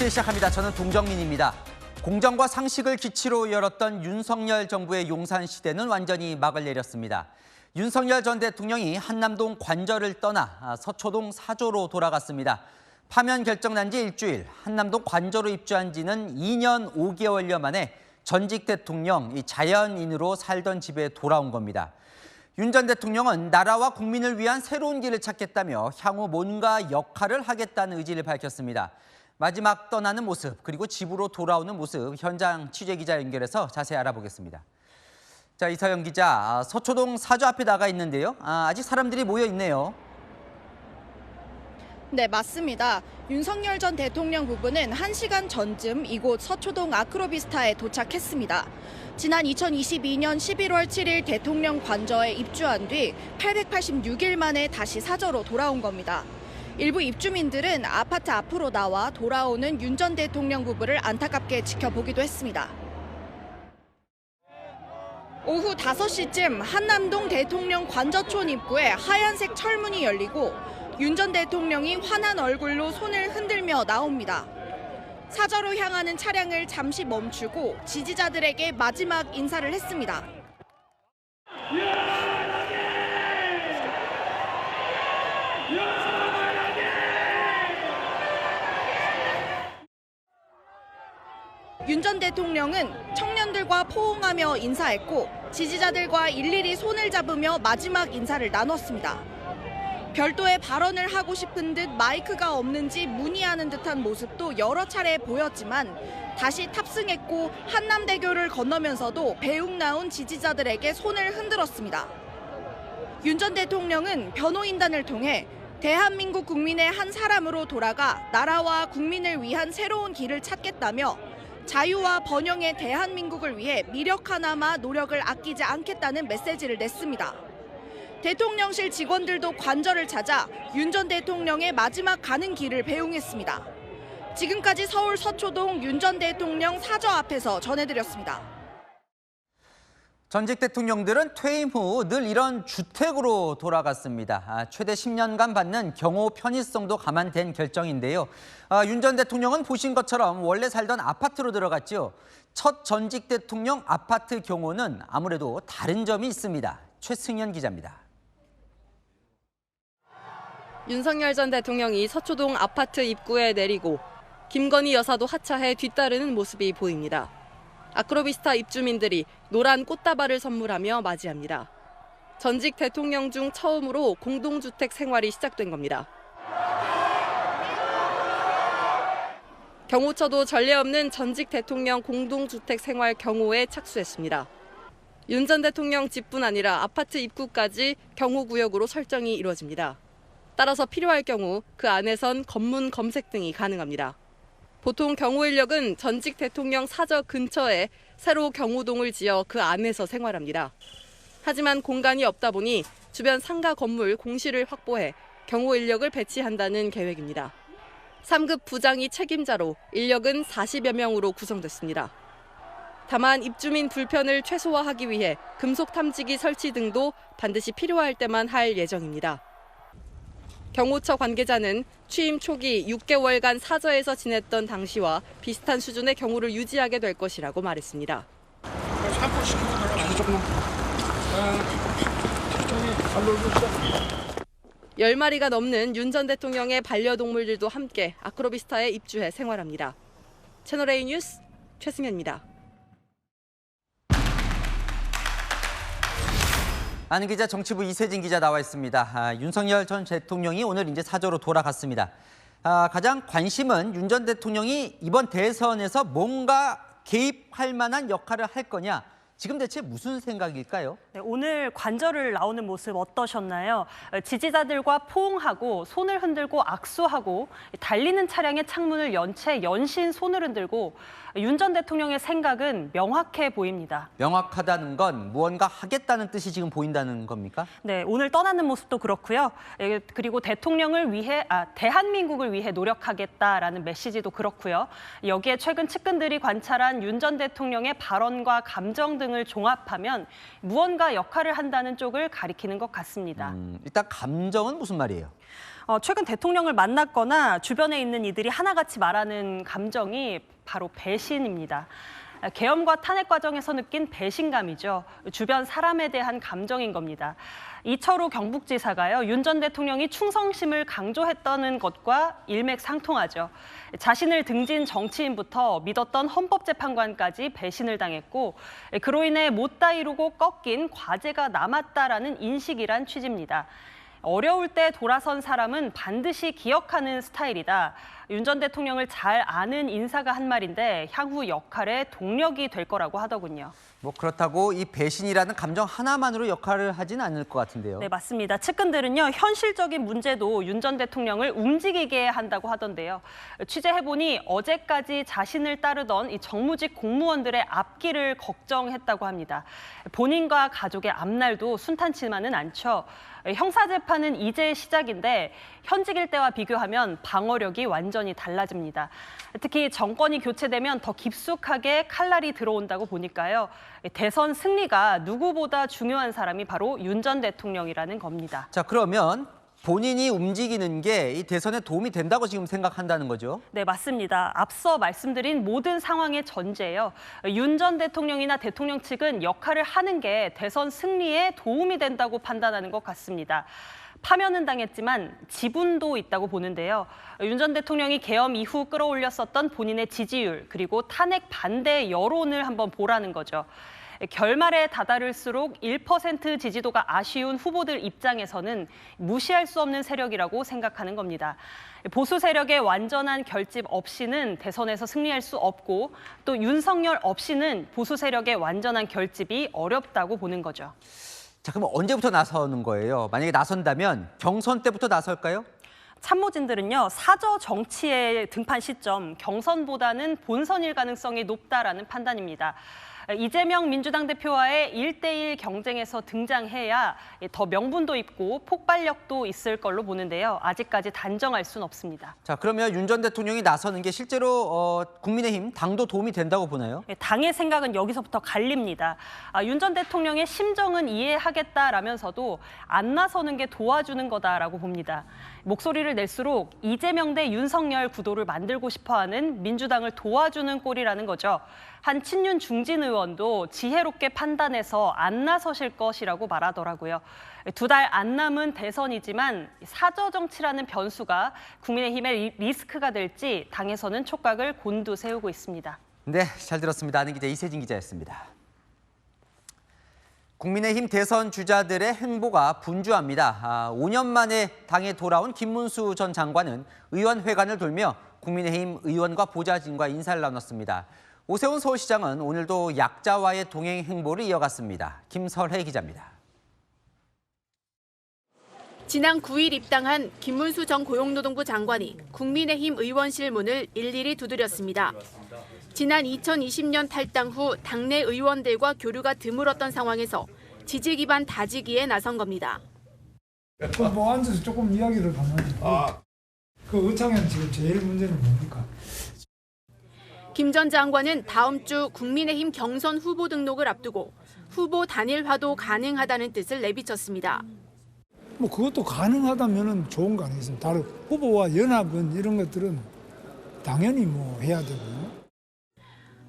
뉴스 시작합니다. 저는 동정민입니다. 공정과 상식을 기치로 열었던 윤석열 정부의 용산 시대는 완전히 막을 내렸습니다. 윤석열 전 대통령이 한남동 관저를 떠나 서초동 사저로 돌아갔습니다. 파면 결정 난 지 일주일, 한남동 관저로 입주한 지는 2년 5개월여 만에 전직 대통령 자연인으로 살던 집에 돌아온 겁니다. 윤 전 대통령은 나라와 국민을 위한 새로운 길을 찾겠다며 향후 뭔가 역할을 하겠다는 의지를 밝혔습니다. 마지막 떠나는 모습, 그리고 집으로 돌아오는 모습, 현장 취재기자 연결해서 자세히 알아보겠습니다. 자, 이서영 기자, 서초동 사저 앞에 나가 있는데요. 아직 사람들이 모여 있네요. 네, 맞습니다. 윤석열 전 대통령 부부는 1시간 전쯤 이곳 서초동 아크로비스타에 도착했습니다. 지난 2022년 11월 7일 대통령 관저에 입주한 뒤 886일 만에 다시 사저로 돌아온 겁니다. 일부 입주민들은 아파트 앞으로 나와 돌아오는 윤 전 대통령 부부를 안타깝게 지켜보기도 했습니다. 오후 5시쯤 한남동 대통령 관저촌 입구에 하얀색 철문이 열리고 윤 전 대통령이 환한 얼굴로 손을 흔들며 나옵니다. 사저로 향하는 차량을 잠시 멈추고 지지자들에게 마지막 인사를 했습니다. 윤 전 대통령은 청년들과 포옹하며 인사했고 지지자들과 일일이 손을 잡으며 마지막 인사를 나눴습니다. 별도의 발언을 하고 싶은 듯 마이크가 없는지 문의하는 듯한 모습도 여러 차례 보였지만 다시 탑승했고 한남대교를 건너면서도 배웅 나온 지지자들에게 손을 흔들었습니다. 윤 전 대통령은 변호인단을 통해 대한민국 국민의 한 사람으로 돌아가 나라와 국민을 위한 새로운 길을 찾겠다며 자유와 번영의 대한민국을 위해 미력 하나마 노력을 아끼지 않겠다는 메시지를 냈습니다. 대통령실 직원들도 관저를 찾아 윤 전 대통령의 마지막 가는 길을 배웅했습니다. 지금까지 서울 서초동 윤 전 대통령 사저 앞에서 전해드렸습니다. 전직 대통령들은 퇴임 후 늘 이런 주택으로 돌아갔습니다. 최대 10년간 받는 경호 편의성도 감안된 결정인데요. 윤 전 대통령은 보신 것처럼 원래 살던 아파트로 들어갔죠. 첫 전직 대통령 아파트 경호는 아무래도 다른 점이 있습니다. 최승현 기자입니다. 윤석열 전 대통령이 서초동 아파트 입구에 내리고 김건희 여사도 하차해 뒤따르는 모습이 보입니다. 아크로비스타 입주민들이 노란 꽃다발을 선물하며 맞이합니다. 전직 대통령 중 처음으로 공동주택 생활이 시작된 겁니다. 경호처도 전례 없는 전직 대통령 공동주택 생활 경호에 착수했습니다. 윤 전 대통령 집뿐 아니라 아파트 입구까지 경호구역으로 설정이 이루어집니다. 따라서 필요할 경우 그 안에선 검문 검색 등이 가능합니다. 보통 경호 인력은 전직 대통령 사저 근처에 새로 경호동을 지어 그 안에서 생활합니다. 하지만 공간이 없다 보니 주변 상가 건물 공실을 확보해 경호 인력을 배치한다는 계획입니다. 3급 부장이 책임자로 인력은 40여 명으로 구성됐습니다. 다만 입주민 불편을 최소화하기 위해 금속 탐지기 설치 등도 반드시 필요할 때만 할 예정입니다. 경호처 관계자는 취임 초기 6개월간 사저에서 지냈던 당시와 비슷한 수준의 경호를 유지하게 될 것이라고 말했습니다. 10마리가 넘는 윤 전 대통령의 반려동물들도 함께 아크로비스타에 입주해 생활합니다. 채널A 뉴스 최승현입니다. 안은 기자, 정치부 이세진 기자 나와 있습니다. 윤석열 전 대통령이 오늘 이제 사저로 돌아갔습니다. 가장 관심은 윤 전 대통령이 이번 대선에서 뭔가 개입할 만한 역할을 할 거냐. 지금 대체 무슨 생각일까요? 네, 오늘 관저를 나오는 모습 어떠셨나요? 지지자들과 포옹하고 손을 흔들고 악수하고 달리는 차량의 창문을 연 채 연신 손을 흔들고 윤 전 대통령의 생각은 명확해 보입니다. 명확하다는 건 무언가 하겠다는 뜻이 지금 보인다는 겁니까? 네, 오늘 떠나는 모습도 그렇고요. 그리고 대한민국을 위해 노력하겠다라는 메시지도 그렇고요. 여기에 최근 측근들이 관찰한 윤 전 대통령의 발언과 감정 등을 종합하면 무언가 역할을 한다는 쪽을 가리키는 것 같습니다. 일단 감정은 무슨 말이에요? 최근 대통령을 만났거나 주변에 있는 이들이 하나같이 말하는 감정이 바로 배신입니다. 계엄과 탄핵 과정에서 느낀 배신감이죠. 주변 사람에 대한 감정인 겁니다. 이철우 경북지사가요, 윤 전 대통령이 충성심을 강조했다는 것과 일맥상통하죠. 자신을 등진 정치인부터 믿었던 헌법재판관까지 배신을 당했고, 그로 인해 못다 이루고 꺾인 과제가 남았다라는 인식이란 취지입니다. 어려울 때 돌아선 사람은 반드시 기억하는 스타일이다. 윤 전 대통령을 잘 아는 인사가 한 말인데 향후 역할에 동력이 될 거라고 하더군요. 뭐 그렇다고 이 배신이라는 감정 하나만으로 역할을 하진 않을 것 같은데요. 네, 맞습니다. 측근들은요, 현실적인 문제도 윤 전 대통령을 움직이게 한다고 하던데요. 취재해보니 어제까지 자신을 따르던 이 정무직 공무원들의 앞길을 걱정했다고 합니다. 본인과 가족의 앞날도 순탄치만은 않죠. 형사재판은 이제 시작인데 현직일 때와 비교하면 방어력이 완전히 달라집니다. 특히 정권이 교체되면 더 깊숙하게 칼날이 들어온다고 보니까요. 대선 승리가 누구보다 중요한 사람이 바로 윤 전 대통령이라는 겁니다. 자, 그러면 본인이 움직이는 게 이 대선에 도움이 된다고 지금 생각한다는 거죠? 네, 맞습니다. 앞서 말씀드린 모든 상황의 전제예요. 윤 전 대통령이나 대통령 측은 역할을 하는 게 대선 승리에 도움이 된다고 판단하는 것 같습니다. 파면은 당했지만 지분도 있다고 보는데요. 윤 전 대통령이 계엄 이후 끌어올렸었던 본인의 지지율, 그리고 탄핵 반대 여론을 한번 보라는 거죠. 결말에 다다를수록 1% 지지도가 아쉬운 후보들 입장에서는 무시할 수 없는 세력이라고 생각하는 겁니다. 보수 세력의 완전한 결집 없이는 대선에서 승리할 수 없고 또 윤석열 없이는 보수 세력의 완전한 결집이 어렵다고 보는 거죠. 자, 그럼 언제부터 나서는 거예요? 만약에 나선다면 경선 때부터 나설까요? 참모진들은요, 사저 정치의 등판 시점, 경선보다는 본선일 가능성이 높다라는 판단입니다. 이재명 민주당 대표와의 1대1 경쟁에서 등장해야 더 명분도 있고 폭발력도 있을 걸로 보는데요. 아직까지 단정할 수는 없습니다. 자, 그러면 윤 전 대통령이 나서는 게 실제로 국민의힘 당도 도움이 된다고 보나요? 당의 생각은 여기서부터 갈립니다. 윤 전 대통령의 심정은 이해하겠다라면서도 안 나서는 게 도와주는 거다라고 봅니다. 목소리를 낼수록 이재명 대 윤석열 구도를 만들고 싶어하는 민주당을 도와주는 꼴이라는 거죠. 한 친윤 중진 의원도 지혜롭게 판단해서 안 나서실 것이라고 말하더라고요. 두 달 안 남은 대선이지만 사저 정치라는 변수가 국민의힘의 리스크가 될지 당에서는 촉각을 곤두세우고 있습니다. 네, 잘 들었습니다. 아는 기자 이세진 기자였습니다. 국민의힘 대선 주자들의 행보가 분주합니다. 5년 만에 당에 돌아온 김문수 전 장관은 의원회관을 돌며 국민의힘 의원과 보좌진과 인사를 나눴습니다. 오세훈 서울시장은 오늘도 약자와의 동행 행보를 이어갔습니다. 김설혜 기자입니다. 지난 9일 입당한 김문수 전 고용노동부 장관이 국민의힘 의원실 문을 일일이 두드렸습니다. 지난 2020년 탈당 후 당내 의원들과 교류가 드물었던 상황에서 지지 기반 다지기에 나선 겁니다. 뭐 앉아서 조금 이야기를 하면 그 의창현 지금 제일 문제는 뭡니까? 김 전 장관은 다음 주 국민의힘 경선 후보 등록을 앞두고 후보 단일화도 가능하다는 뜻을 내비쳤습니다. 뭐 그것도 가능하다면은 좋은 거 아니겠습니까? 다른 후보와 연합은 이런 것들은 당연히 뭐 해야 되고요.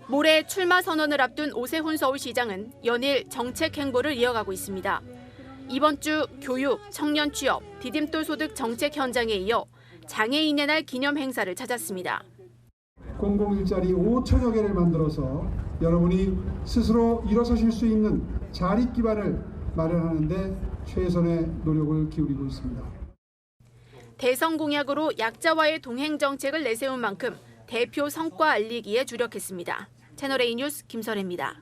모레 출마 선언을 앞둔 오세훈 서울시장은 연일 정책 행보를 이어가고 있습니다. 이번 주 교육, 청년 취업, 디딤돌 소득 정책 현장에 이어 장애인의 날 기념 행사를 찾았습니다. 공공일자리 5천여 개를 만들어서 여러분이 스스로 일어서실 수 있는 자립 기반을 마련하는 데 최선의 노력을 기울이고 있습니다. 대선 공약으로 약자와의 동행 정책을 내세운 만큼 대표 성과 알리기에 주력했습니다. 채널A 뉴스 김설혜입니다.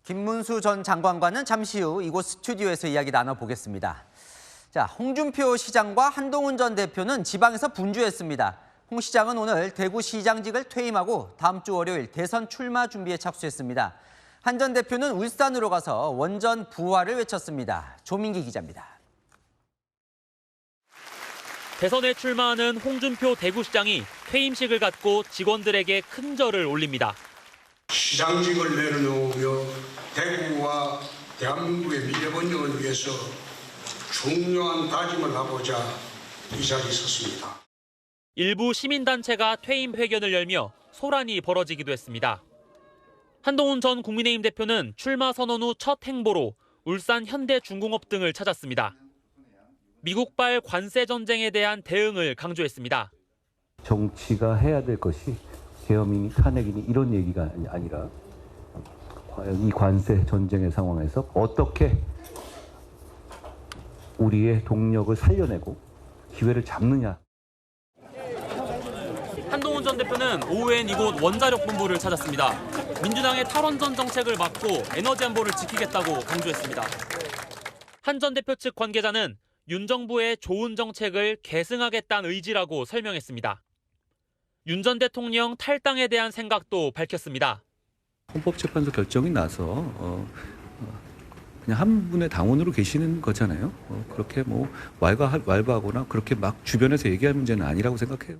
김문수 전 장관과는 잠시 후 이곳 스튜디오에서 이야기 나눠보겠습니다. 자, 홍준표 시장과 한동훈 전 대표는 지방에서 분주했습니다. 홍 시장은 오늘 대구시장직을 퇴임하고 다음 주 월요일 대선 출마 준비에 착수했습니다. 한 전 대표는 울산으로 가서 원전 부활을 외쳤습니다. 조민기 기자입니다. 대선에 출마하는 홍준표 대구시장이 퇴임식을 갖고 직원들에게 큰 절을 올립니다. 시장직을 내려놓으며 대구와 대한민국의 미래 번영을 위해서 중요한 다짐을 하고자 이 자리에 섰습니다. 일부 시민단체가 퇴임 회견을 열며 소란이 벌어지기도 했습니다. 한동훈 전 국민의힘 대표는 출마 선언 후 첫 행보로 울산 현대중공업 등을 찾았습니다. 미국발 관세 전쟁에 대한 대응을 강조했습니다. 정치가 해야 될 것이 계엄이니 탄핵이니 이런 얘기가 아니라 과연 이 관세 전쟁의 상황에서 어떻게 우리의 동력을 살려내고 기회를 잡느냐. 한동훈 전 대표는 오후엔 이곳 원자력 본부를 찾았습니다. 민주당의 탈원전 정책을 막고 에너지 안보를 지키겠다고 강조했습니다. 한 전 대표 측 관계자는 윤 정부의 좋은 정책을 계승하겠다는 의지라고 설명했습니다. 윤 전 대통령 탈당에 대한 생각도 밝혔습니다. 헌법재판소 결정이 나서 그냥 한 분의 당원으로 계시는 거잖아요. 그렇게 뭐 왈가하거나 그렇게 막 주변에서 얘기할 문제는 아니라고 생각해요.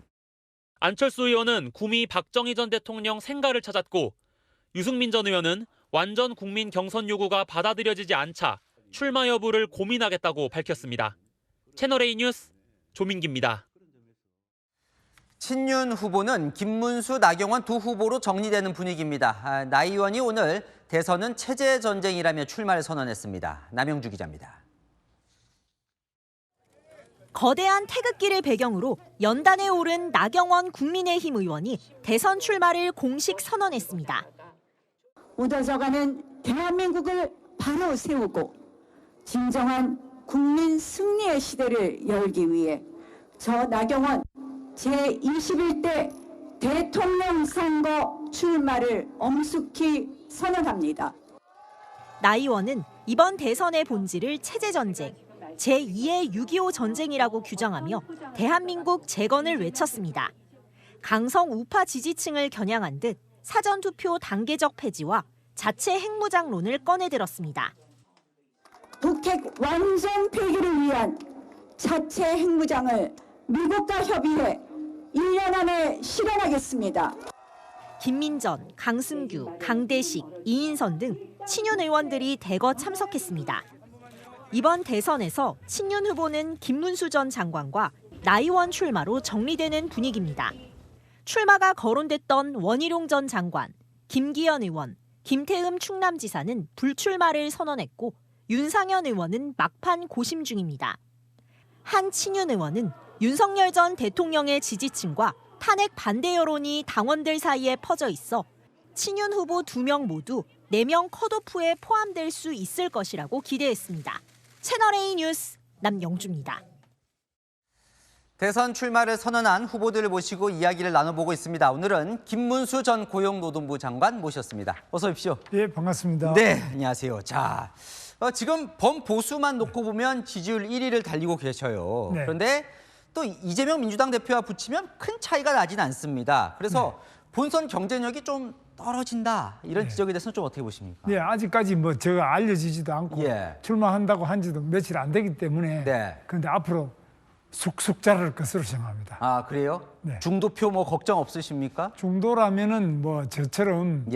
안철수 의원은 구미 박정희 전 대통령 생가를 찾았고 유승민 전 의원은 완전 국민 경선 요구가 받아들여지지 않자 출마 여부를 고민하겠다고 밝혔습니다. 채널A 뉴스 조민기입니다. 친윤 후보는 김문수, 나경원 두 후보로 정리되는 분위기입니다. 나 의원이 오늘 대선은 체제 전쟁이라며 출마를 선언했습니다. 남영주 기자입니다. 거대한 태극기를 배경으로 연단에 오른 나경원 국민의힘 의원이 대선 출마를 공식 선언했습니다. 묻어져가는 대한민국을 바로 세우고 진정한 국민 승리의 시대를 열기 위해 저 나경원 제21대 대통령 선거 출마를 엄숙히 선언합니다. 나 의원은 이번 대선의 본질을 체제전쟁, 제2의 6.25 전쟁이라고 규정하며 대한민국 재건을 외쳤습니다. 강성 우파 지지층을 겨냥한 듯 사전투표 단계적 폐지와 자체 핵무장론을 꺼내들었습니다. 북핵 완전 폐기를 위한 자체 핵무장을 미국과 협의해 1년 안에 실현하겠습니다. 김민전, 강승규, 강대식, 이인선 등 친윤 의원들이 대거 참석했습니다. 이번 대선에서 친윤 후보는 김문수 전 장관과 나 의원 출마로 정리되는 분위기입니다. 출마가 거론됐던 원희룡 전 장관, 김기현 의원, 김태흠 충남지사는 불출마를 선언했고 윤상현 의원은 막판 고심 중입니다. 한 친윤 의원은 윤석열 전 대통령의 지지층과 탄핵 반대 여론이 당원들 사이에 퍼져 있어 친윤 후보 2명 모두 4명 컷오프에 포함될 수 있을 것이라고 기대했습니다. 채널A 뉴스 남영주입니다. 대선 출마를 선언한 후보들을 모시고 이야기를 나눠보고 있습니다. 오늘은 김문수 전 고용노동부 장관 모셨습니다. 어서 오십시오. 예, 반갑습니다. 네, 안녕하세요. 자, 지금 범보수만 놓고 보면 지지율 1위를 달리고 계셔요. 네. 그런데 또 이재명 민주당 대표와 붙이면 큰 차이가 나진 않습니다. 그래서 본선 경쟁력이 좀 떨어진다 이런 지적에 대해서는 좀 어떻게 보십니까? 네, 아직까지 뭐 제가 알려지지도 않고 출마한다고 한 지도 며칠 안 되기 때문에 그런데 앞으로 쑥쑥 자랄 것으로 생각합니다. 아, 그래요? 네. 중도표 뭐 걱정 없으십니까? 중도라면은 뭐 저처럼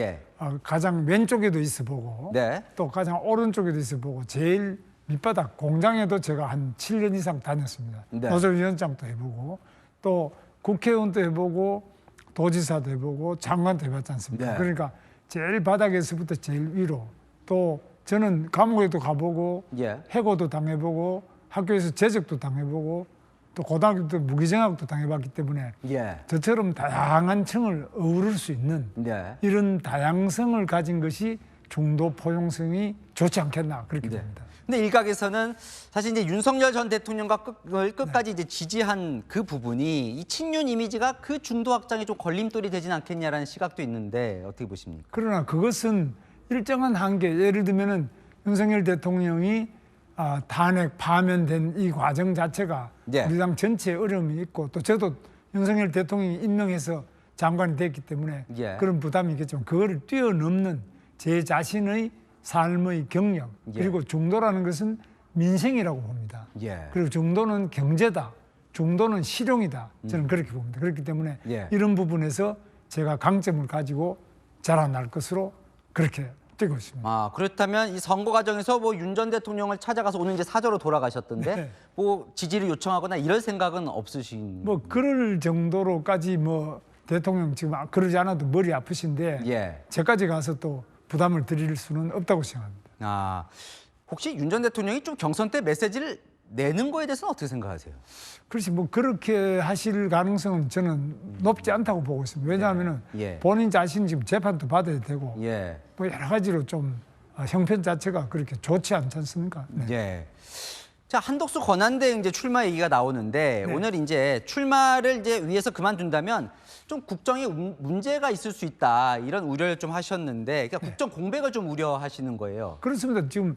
가장 왼쪽에도 있어 보고 또 가장 오른쪽에도 있어 보고 제일 밑바닥 공장에도 제가 한 7년 이상 다녔습니다. 노조위원장도 해보고 또 국회의원도 해보고 도지사도 해보고 장관도 해봤지 않습니까? 그러니까 제일 바닥에서부터 제일 위로 또 저는 감옥에도 가보고 해고도 당해보고 학교에서 제적도 당해보고 또 고등학교 때 무기징역도 당해봤기 때문에 저처럼 다양한 층을 어우를 수 있는 이런 다양성을 가진 것이 중도 포용성이 좋지 않겠나 그렇게 봅니다. 근데 일각에서는 사실 이제 윤석열 전 대통령과 끝까지 이제 지지한 그 부분이 이 친윤 이미지가 그 중도 확장에 좀 걸림돌이 되진 않겠냐라는 시각도 있는데 어떻게 보십니까? 그러나 그것은 일정한 한계, 예를 들면은 윤석열 대통령이 탄핵 파면된 이 과정 자체가 우리 당 전체에 어려움이 있고 또 저도 윤석열 대통령이 임명해서 장관이 됐기 때문에 예. 그런 부담이 있겠지만 그거를 뛰어넘는 제 자신의 삶의 경력 그리고 중도라는 것은 민생이라고 봅니다. 그리고 중도는 경제다. 중도는 실용이다. 저는 그렇게 봅니다. 그렇기 때문에 이런 부분에서 제가 강점을 가지고 자라날 것으로 그렇게 뛰고 있습니다. 그렇다면 이 선거 과정에서 뭐 윤 전 대통령을 찾아가서 오늘 이제 사저로 돌아가셨던데 뭐 지지를 요청하거나 이럴 생각은 없으신? 뭐 그럴 정도로까지 뭐 대통령 지금 그러지 않아도 머리 아프신데 저까지 가서 또 부담을 드릴 수는 없다고 생각합니다. 혹시 윤 전 대통령이 좀 경선 때 메시지를 내는 거에 대해서는 어떻게 생각하세요? 그렇지 뭐 그렇게 하실 가능성은 저는 높지 않다고 보고 있습니다. 왜냐하면 본인 자신이 지금 재판도 받아야 되고 뭐 여러 가지로 좀 형편 자체가 그렇게 좋지 않지 않습니까? 자, 한덕수 권한대행 이제 출마 얘기가 나오는데 오늘 이제 출마를 이제 위해서 그만둔다면 좀 국정에 문제가 있을 수 있다 이런 우려를 좀 하셨는데 그러니까 국정 공백을 좀 우려하시는 거예요. 그렇습니다. 지금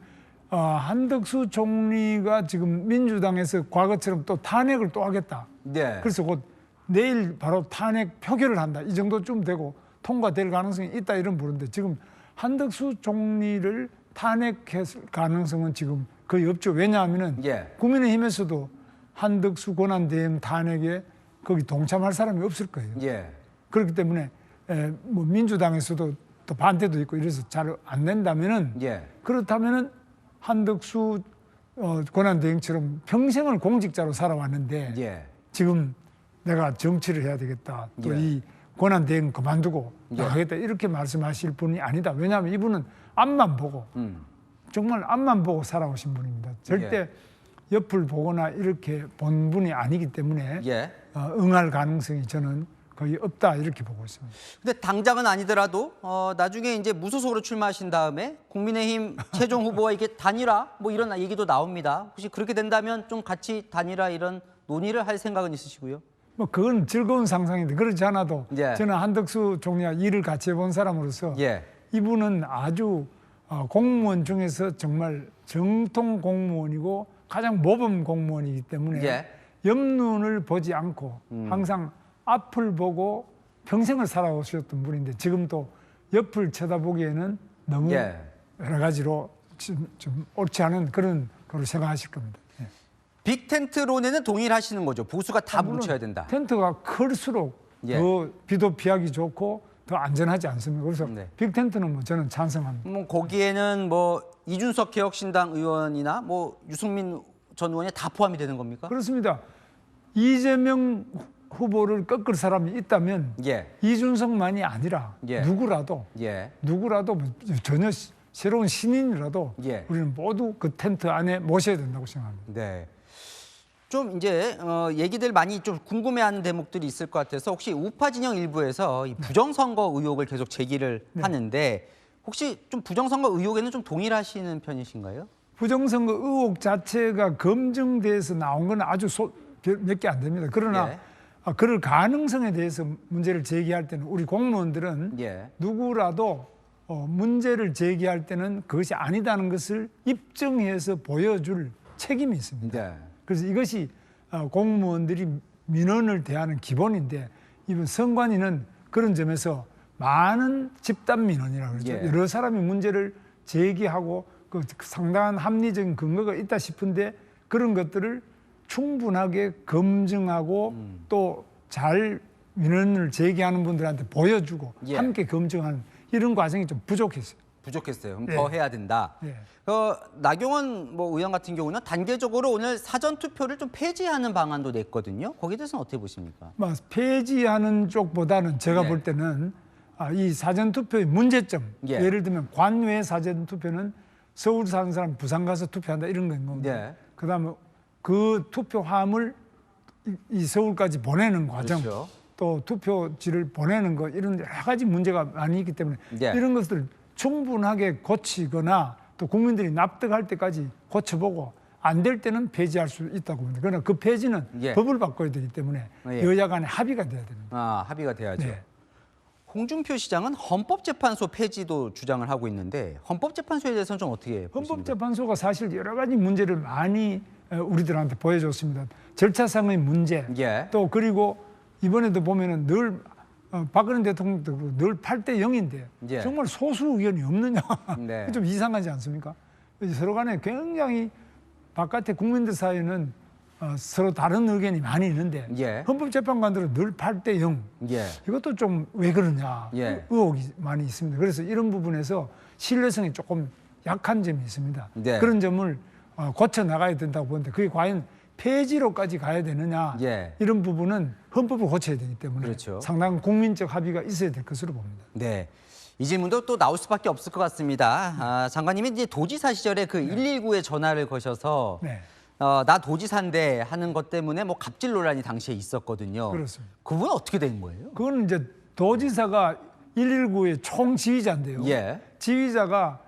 한덕수 총리가 지금 민주당에서 과거처럼 또 탄핵을 또 하겠다. 그래서 곧 내일 바로 탄핵 표결을 한다. 이 정도쯤 되고 통과될 가능성이 있다 이런 보는데 지금 한덕수 총리를 탄핵할 가능성은 지금 거의 없죠. 왜냐하면은 국민의힘에서도 한덕수 권한대행 탄핵에 거기 동참할 사람이 없을 거예요. 그렇기 때문에 뭐 민주당에서도 또 반대도 있고 이래서 잘 안 된다면은 그렇다면은 한덕수 권한대행처럼 평생을 공직자로 살아왔는데 지금 내가 정치를 해야 되겠다. 또 이 권한대행 그만두고 나가겠다 이렇게 말씀하실 분이 아니다. 왜냐하면 이분은 앞만 보고 정말 앞만 보고 살아오신 분입니다. 절대 옆을 보거나 이렇게 본 분이 아니기 때문에 응할 가능성이 저는 거의 없다 이렇게 보고 있습니다. 근데 당장은 아니더라도 나중에 이제 무소속으로 출마하신 다음에 국민의힘 최종 후보와 이게 단일화 뭐 이런 얘기도 나옵니다. 혹시 그렇게 된다면 좀 같이 단일화 이런 논의를 할 생각은 있으시고요? 뭐 그건 즐거운 상상인데 그렇지 않아도 저는 한덕수 총리와 일을 같이 해본 사람으로서 이분은 아주 공무원 중에서 정말 정통 공무원이고 가장 모범 공무원이기 때문에 옆눈을 보지 않고 항상 앞을 보고 평생을 살아오셨던 분인데 지금 또 옆을 쳐다보기에는 너무 여러 가지로 좀 옳지 않은 그런 걸 생각하실 겁니다. 빅텐트론에는 동의하시는 거죠? 보수가 다 뭉쳐야 된다. 텐트가 클수록 더 비도 피하기 좋고 더 안전하지 않습니까? 그래서 빅텐트는 뭐 저는 찬성합니다. 뭐 거기에는 뭐 이준석 개혁신당 의원이나 뭐 유승민 전 의원이 다 포함이 되는 겁니까? 그렇습니다. 이재명 후보를 꺾을 사람이 있다면 이준석만이 아니라 누구라도 뭐 전혀 새로운 신인이라도 우리는 모두 그 텐트 안에 모셔야 된다고 생각합니다. 좀 이제 얘기들 많이 좀 궁금해하는 대목들이 있을 것 같아서 혹시 우파 진영 일부에서 이 부정선거 의혹을 계속 제기를 하는데 혹시 좀 부정선거 의혹에는 좀 동일하시는 편이신가요? 부정선거 의혹 자체가 검증돼서 나온 건 아주 몇 개 안 됩니다. 그러나 그럴 가능성에 대해서 문제를 제기할 때는 우리 공무원들은 누구라도 문제를 제기할 때는 그것이 아니다는 것을 입증해서 보여줄 책임이 있습니다. 그래서 이것이 공무원들이 민원을 대하는 기본인데 이번 선관위는 그런 점에서 많은 집단 민원이라고 그러죠. 여러 사람이 문제를 제기하고 그 상당한 합리적인 근거가 있다 싶은데 그런 것들을 충분하게 검증하고 또 잘 민원을 제기하는 분들한테 보여주고 함께 검증하는 이런 과정이 좀 부족했어요. 그럼 더 해야 된다. 나경원 뭐 의원 같은 경우는 단계적으로 오늘 사전 투표를 좀 폐지하는 방안도 냈거든요. 거기에 대해서는 어떻게 보십니까? 폐지하는 쪽보다는 제가 볼 때는 이 사전 투표의 문제점, 예를 들면 관외 사전 투표는 서울 사는 사람 부산 가서 투표한다 이런 건 건데 그다음에 그 투표함을 이 서울까지 보내는 과정, 또 투표지를 보내는 것 이런 여러 가지 문제가 많이 있기 때문에 이런 것들을 충분하게 고치거나 또 국민들이 납득할 때까지 고쳐보고 안 될 때는 폐지할 수 있다고 봅니다. 그러나 그 폐지는 법을 바꿔야 되기 때문에 여야 간에 합의가 돼야 됩니다. 합의가 돼야죠. 홍준표 시장은 헌법재판소 폐지도 주장을 하고 있는데 헌법재판소에 대해서는 좀 어떻게 보십니까? 헌법재판소가 사실 여러 가지 문제를 많이 우리들한테 보여줬습니다. 절차상의 문제, 또 그리고 이번에도 보면은 늘 박근혜 대통령도 늘 8대 0인데 예. 정말 소수 의견이 없느냐. 네. 좀 이상하지 않습니까? 서로 간에 굉장히 바깥의 국민들 사이에는 서로 다른 의견이 많이 있는데 예. 헌법재판관들은 늘 8대 0. 예. 이것도 좀 왜 그러냐 예. 의혹이 많이 있습니다. 그래서 이런 부분에서 신뢰성이 조금 약한 점이 있습니다. 네. 그런 점을 고쳐 나가야 된다고 보는데 그게 과연 폐지로까지 가야 되느냐 예. 이런 부분은 헌법을 고쳐야 되기 때문에 그렇죠. 상당한 국민적 합의가 있어야 될 것으로 봅니다. 네. 이 질문도 또 나올 수밖에 없을 것 같습니다. 장관님이 이제 도지사 시절에 그 119에 전화를 거셔서 네. 나 도지사인데 하는 것 때문에 뭐 갑질 논란이 당시에 있었거든요. 그렇습니다. 그 부분은 어떻게 된 거예요? 그거는 이제 도지사가 119의 총지휘자인데요. 예. 지휘자가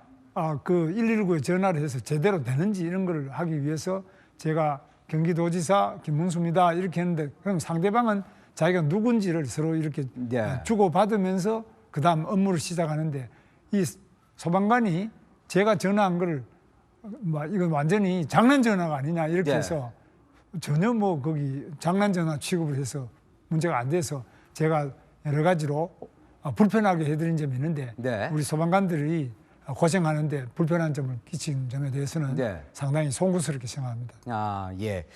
그 119에 전화를 해서 제대로 되는지 이런 걸 하기 위해서 제가 경기도지사 김문수입니다 이렇게 했는데 그럼 상대방은 자기가 누군지를 서로 이렇게 네. 주고받으면서 그다음 업무를 시작하는데 이 소방관이 제가 전화한 걸 이건 완전히 장난 전화가 아니냐 이렇게 네. 해서 전혀 뭐 거기 장난 전화 취급을 해서 문제가 안 돼서 제가 여러 가지로 불편하게 해드린 점이 있는데 네. 우리 소방관들이 고생하는데 불편한 점을 끼친 점에 대해서는 네. 상당히 송구스럽게 생각합니다. 예.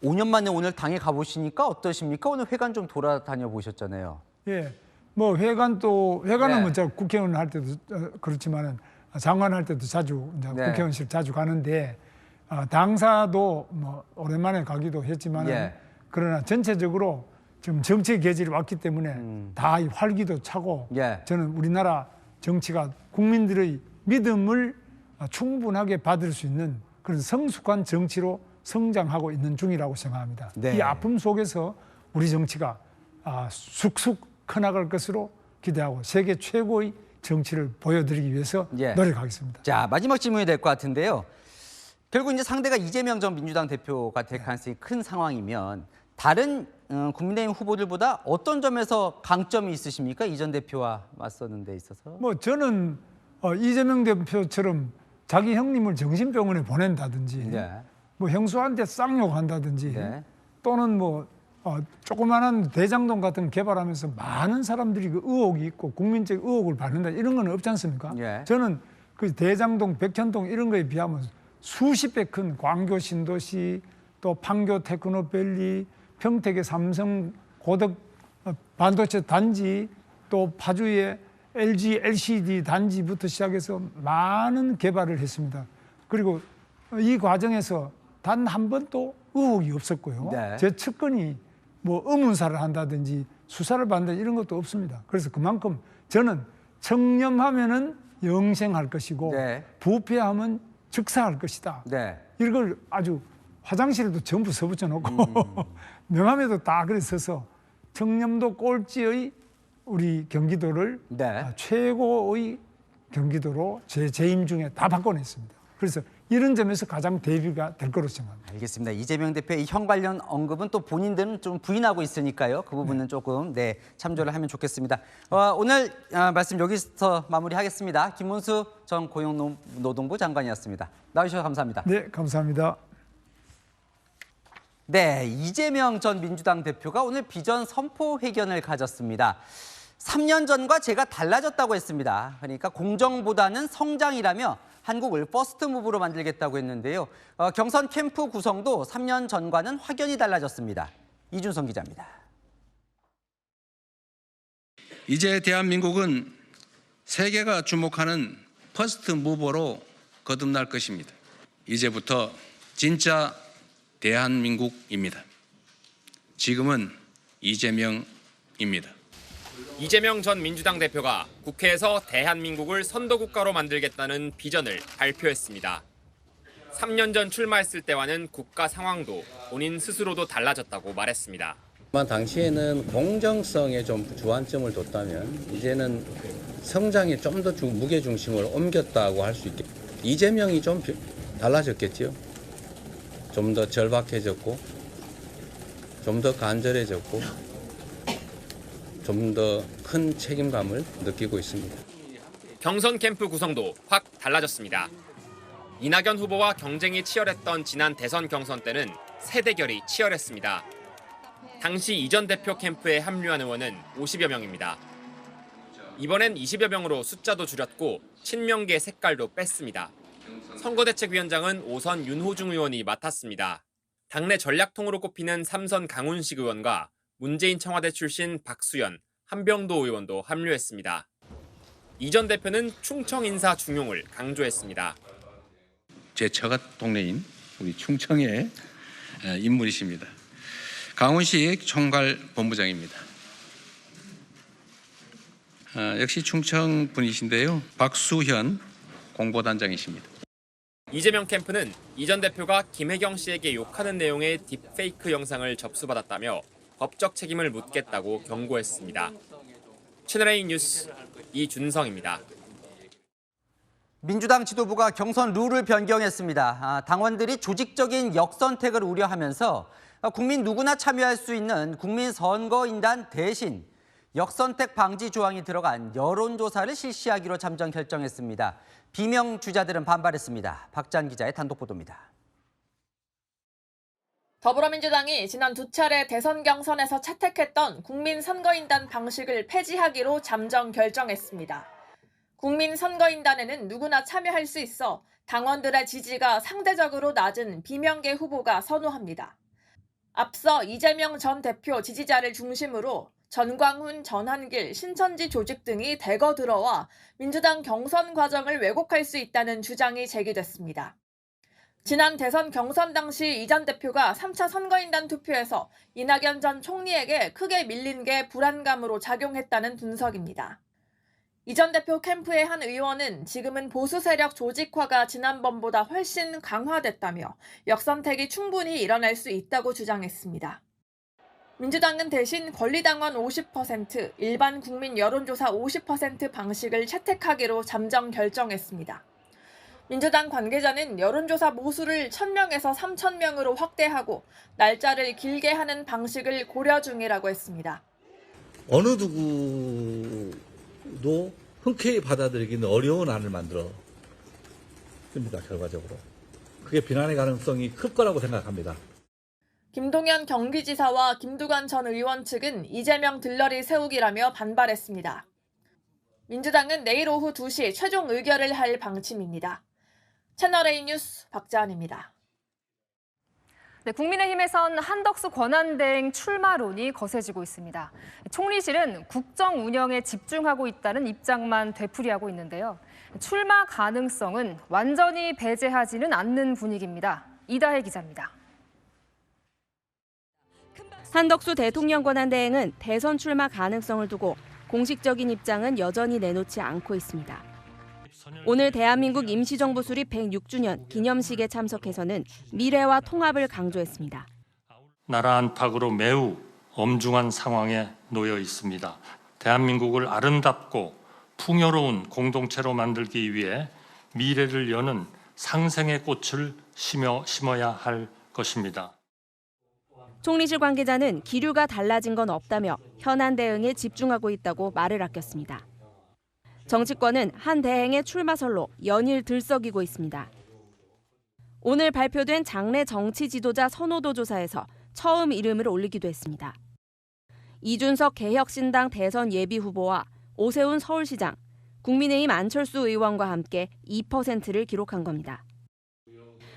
5년 만에 오늘 당에 가보시니까 어떠십니까? 오늘 회관 좀 돌아다녀 보셨잖아요. 예, 뭐 회관은 네. 뭐 제가 국회의원 할 때도 그렇지만은 장관 할 때도 자주 이제 네. 국회의원실 자주 가는데 당사도 뭐 오랜만에 가기도 했지만은 예. 그러나 전체적으로 지금 정치의 계절이 왔기 때문에 다 이 활기도 차고 예. 저는 우리나라 정치가 국민들의 믿음을 충분하게 받을 수 있는 그런 성숙한 정치로 성장하고 있는 중이라고 생각합니다. 네. 이 아픔 속에서 우리 정치가 쑥쑥 커나갈 것으로 기대하고 세계 최고의 정치를 보여드리기 위해서 예. 노력하겠습니다. 자, 마지막 질문이 될 것 같은데요. 결국 이제 상대가 이재명 전 민주당 대표가 될 가능성이 큰 상황이면 다른 국민의힘 후보들보다 어떤 점에서 강점이 있으십니까? 이 전 대표와 맞서는 데 있어서. 뭐 저는 이재명 대표처럼 자기 형님을 정신병원에 보낸다든지 네. 뭐 형수한테 쌍욕한다든지 네. 또는 뭐 조그마한 대장동 같은 거 개발하면서 많은 사람들이 그 의혹이 있고 국민적 의혹을 받는다 이런 건 없지 않습니까? 예. 저는 그 대장동, 백현동 이런 거에 비하면 수십 배 큰 광교 신도시 또 판교 테크노밸리 평택의 삼성 고덕 반도체 단지 또 파주의 LG LCD 단지부터 시작해서 많은 개발을 했습니다. 그리고 이 과정에서 단 한 번도 의혹이 없었고요. 네. 제 측근이 뭐 의문사를 한다든지 수사를 받는다 이런 것도 없습니다. 그래서 그만큼 저는 청렴하면은 영생할 것이고 네. 부패하면 즉사할 것이다. 네. 이걸 아주 화장실에도 전부 써붙여 놓고 명함에도 다 그래 써서 청렴도 꼴찌의 우리 경기도를 네. 최고의 경기도로 제 재임 중에 다 바꿔냈습니다. 그래서 이런 점에서 가장 대비가 될 거로 생각합니다. 알겠습니다. 이재명 대표의 형 관련 언급은 또 본인들은 좀 부인하고 있으니까요. 그 부분은 조금 참조를 하면 좋겠습니다. 오늘 말씀 여기서 마무리하겠습니다. 김문수 전 고용노동부 장관이었습니다. 나와주셔서 감사합니다. 네, 감사합니다. 네, 이재명 전 민주당 대표가 오늘 비전 선포 회견을 가졌습니다. 3년 전과 제가 달라졌다고 했습니다. 그러니까 공정보다는 성장이라며 한국을 퍼스트 무브로 만들겠다고 했는데요. 경선 캠프 구성도 3년 전과는 확연히 달라졌습니다. 이준성 기자입니다. 이제 대한민국은 세계가 주목하는 퍼스트 무버로 거듭날 것입니다. 이제부터 진짜 대한민국입니다. 지금은 이재명입니다. 이재명 전 민주당 대표가 국회에서 대한민국을 선도국가로 만들겠다는 비전을 발표했습니다. 3년 전 출마했을 때와는 국가 상황도 본인 스스로도 달라졌다고 말했습니다. 당시에는 공정성에 좀 주안점을 뒀다면 이제는 성장에 좀 더 무게 중심을 옮겼다고 할 수 있겠죠. 이재명이 좀 달라졌겠죠. 좀 더 절박해졌고 좀 더 간절해졌고 좀 더 큰 책임감을 느끼고 있습니다. 경선 캠프 구성도 확 달라졌습니다. 이낙연 후보와 경쟁이 치열했던 지난 대선 경선 때는 세 대결이 치열했습니다. 당시 이 전 대표 캠프에 합류한 의원은 50여 명입니다. 이번엔 20여 명으로 숫자도 줄였고 친명계 색깔도 뺐습니다. 선거대책위원장은 5선 윤호중 의원이 맡았습니다. 당내 전략통으로 꼽히는 3선 강훈식 의원과 문재인 청와대 출신 박수현, 한병도 의원도 합류했습니다. 이 전 대표는 충청 인사 중용을 강조했습니다. 제 처가 동네인 우리 충청의 인물이십니다. 강훈식 총괄본부장입니다. 역시 충청 분이신데요. 박수현 공보단장이십니다. 이재명 캠프는 이 전 대표가 김혜경 씨에게 욕하는 내용의 딥페이크 영상을 접수받았다며 법적 책임을 묻겠다고 경고했습니다. 채널A 뉴스 이준성입니다. 민주당 지도부가 경선 룰을 변경했습니다. 당원들이 조직적인 역선택을 우려하면서 국민 누구나 참여할 수 있는 국민선거인단 대신 역선택 방지 조항이 들어간 여론조사를 실시하기로 잠정 결정했습니다. 비명 주자들은 반발했습니다. 박찬 기자의 단독 보도입니다. 더불어민주당이 지난 두 차례 대선 경선에서 채택했던 국민선거인단 방식을 폐지하기로 잠정 결정했습니다. 국민선거인단에는 누구나 참여할 수 있어 당원들의 지지가 상대적으로 낮은 비명계 후보가 선호합니다. 앞서 이재명 전 대표 지지자를 중심으로 전광훈, 전한길, 신천지 조직 등이 대거 들어와 민주당 경선 과정을 왜곡할 수 있다는 주장이 제기됐습니다. 지난 대선 경선 당시 이 전 대표가 3차 선거인단 투표에서 이낙연 전 총리에게 크게 밀린 게 불안감으로 작용했다는 분석입니다. 이 전 대표 캠프의 한 의원은 지금은 보수 세력 조직화가 지난번보다 훨씬 강화됐다며 역선택이 충분히 일어날 수 있다고 주장했습니다. 민주당은 대신 권리당원 50%, 일반 국민 여론조사 50% 방식을 채택하기로 잠정 결정했습니다. 민주당 관계자는 여론조사 모수를 1,000명에서 3,000명으로 확대하고 날짜를 길게 하는 방식을 고려 중이라고 했습니다. 어느 누구도 흔쾌히 받아들이기는 어려운 안을 만들어 씁니다, 결과적으로. 그게 비난의 가능성이 클 거라고 생각합니다. 김동연 경기지사와 김두관 전 의원 측은 이재명 들러리 세우기라며 반발했습니다. 민주당은 내일 오후 2시 최종 의결을 할 방침입니다. 채널A 뉴스 박자은입니다. 네, 국민의힘에선 한덕수 권한대행 출마론이 거세지고 있습니다. 총리실은 국정 운영에 집중하고 있다는 입장만 되풀이하고 있는데요. 출마 가능성은 완전히 배제하지는 않는 분위기입니다. 이다혜 기자입니다. 한덕수 대통령 권한대행은 대선 출마 가능성을 두고 공식적인 입장은 여전히 내놓지 않고 있습니다. 오늘 대한민국 임시정부 수립 106주년 기념식에 참석해서는 미래와 통합을 강조했습니다. 나라 안팎으로 매우 엄중한 상황에 놓여 있습니다. 대한민국을 아름답고 풍요로운 공동체로 만들기 위해 미래를 여는 상생의 꽃을 심어야 할 것입니다. 총리실 관계자는 기류가 달라진 건 없다며 현안 대응에 집중하고 있다고 말을 아꼈습니다. 정치권은 한 대행의 출마설로 연일 들썩이고 있습니다. 오늘 발표된 장내 정치 지도자 선호도 조사에서 처음 이름을 올리기도 했습니다. 이준석 개혁신당 대선 예비 후보와 오세훈 서울시장, 국민의힘 안철수 의원과 함께 2%를 기록한 겁니다.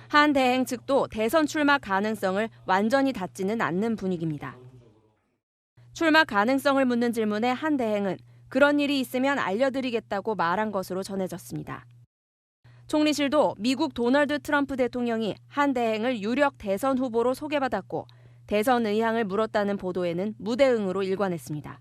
한 대행 측도 대선 출마 가능성을 완전히 닫지는 않는 분위기입니다. 출마 가능성을 묻는 질문에 한 대행은 그런 일이 있으면 알려드리겠다고 말한 것으로 전해졌습니다. 총리실도 미국 도널드 트럼프 대통령이 한 대행을 유력 대선 후보로 소개받았고 대선 의향을 물었다는 보도에는 무대응으로 일관했습니다.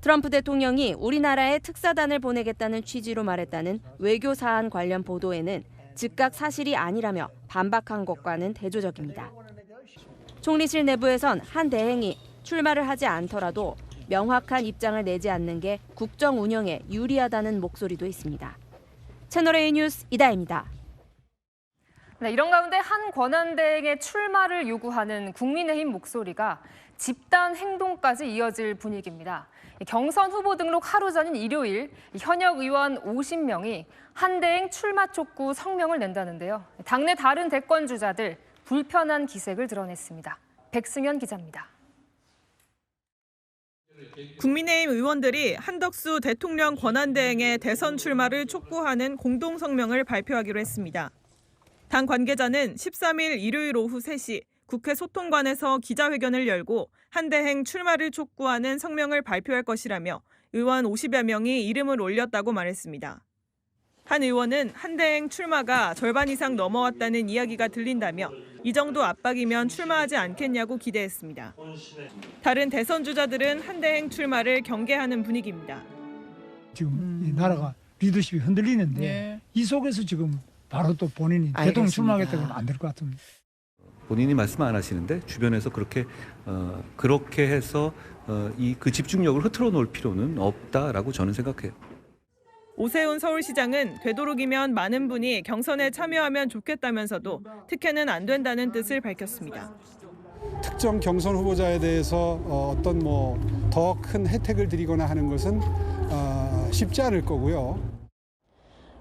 트럼프 대통령이 우리나라에 특사단을 보내겠다는 취지로 말했다는 외교 사안 관련 보도에는 즉각 사실이 아니라며 반박한 것과는 대조적입니다. 총리실 내부에선 한 대행이 출마를 하지 않더라도 명확한 입장을 내지 않는 게 국정 운영에 유리하다는 목소리도 있습니다. 채널A 뉴스 이다혜입니다. 네, 이런 가운데 한 권한대행의 출마를 요구하는 국민의힘 목소리가 집단 행동까지 이어질 분위기입니다. 경선 후보 등록 하루 전인 일요일 현역 의원 50명이 한 대행 출마 촉구 성명을 낸다는데요. 당내 다른 대권 주자들 불편한 기색을 드러냈습니다. 백승현 기자입니다. 국민의힘 의원들이 한덕수 대통령 권한대행의 대선 출마를 촉구하는 공동성명을 발표하기로 했습니다. 당 관계자는 13일 일요일 오후 3시 국회 소통관에서 기자회견을 열고 한대행 출마를 촉구하는 성명을 발표할 것이라며 의원 50여 명이 이름을 올렸다고 말했습니다. 한 의원은 한대행 출마가 절반 이상 넘어왔다는 이야기가 들린다며 이 정도 압박이면 출마하지 않겠냐고 기대했습니다. 다른 대선 주자들은 한대행 출마를 경계하는 분위기입니다. 지금 이 나라가 리더십이 흔들리는데 이 속에서 지금 바로 또 본인이 대통령 출마하겠다고 하면 안 될 것 같습니다. 본인이 말씀 안 하시는데 주변에서 그렇게 해서 그 집중력을 흐트러 놓을 필요는 없다라고 저는 생각해요. 오세훈 서울시장은 되도록이면 많은 분이 경선에 참여하면 좋겠다면서도 특혜는 안 된다는 뜻을 밝혔습니다. 특정 경선 후보자에 대해서 어떤 더 큰 혜택을 드리거나 하는 것은 쉽지 않을 거고요.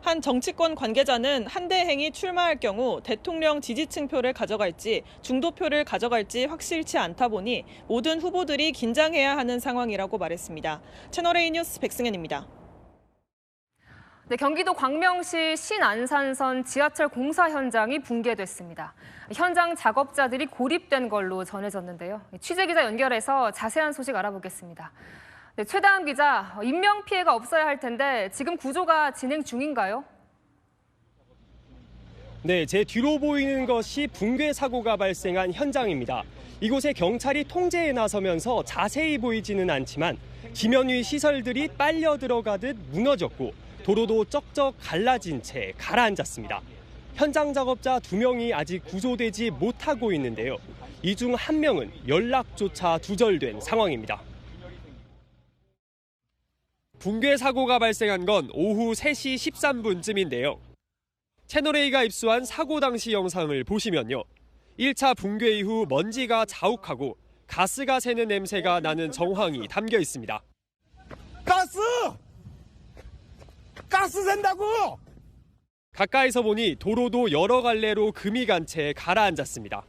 한 정치권 관계자는 한대행이 출마할 경우 대통령 지지층표를 가져갈지 중도표를 가져갈지 확실치 않다 보니 모든 후보들이 긴장해야 하는 상황이라고 말했습니다. 채널A 뉴스 백승현입니다. 네, 경기도 광명시 신안산선 지하철 공사 현장이 붕괴됐습니다. 현장 작업자들이 고립된 걸로 전해졌는데요. 취재기자 연결해서 자세한 소식 알아보겠습니다. 네, 최다은 기자, 인명피해가 없어야 할 텐데 지금 구조가 진행 중인가요? 네, 제 뒤로 보이는 것이 붕괴 사고가 발생한 현장입니다. 이곳에 경찰이 통제에 나서면서 자세히 보이지는 않지만 지면 위 시설들이 빨려 들어가듯 무너졌고 도로도 쩍쩍 갈라진 채 가라앉았습니다. 현장 작업자 2명이 아직 구조되지 못하고 있는데요. 이 중 1명은 연락조차 두절된 상황입니다. 붕괴 사고가 발생한 건 오후 3시 13분쯤인데요. 채널A가 입수한 사고 당시 영상을 보시면요. 1차 붕괴 이후 먼지가 자욱하고 가스가 새는 냄새가 나는 정황이 담겨 있습니다. 가스 샌다고! 가까이서 보니 도로도 여러 갈래로 금이 간 채 가라앉았습니다.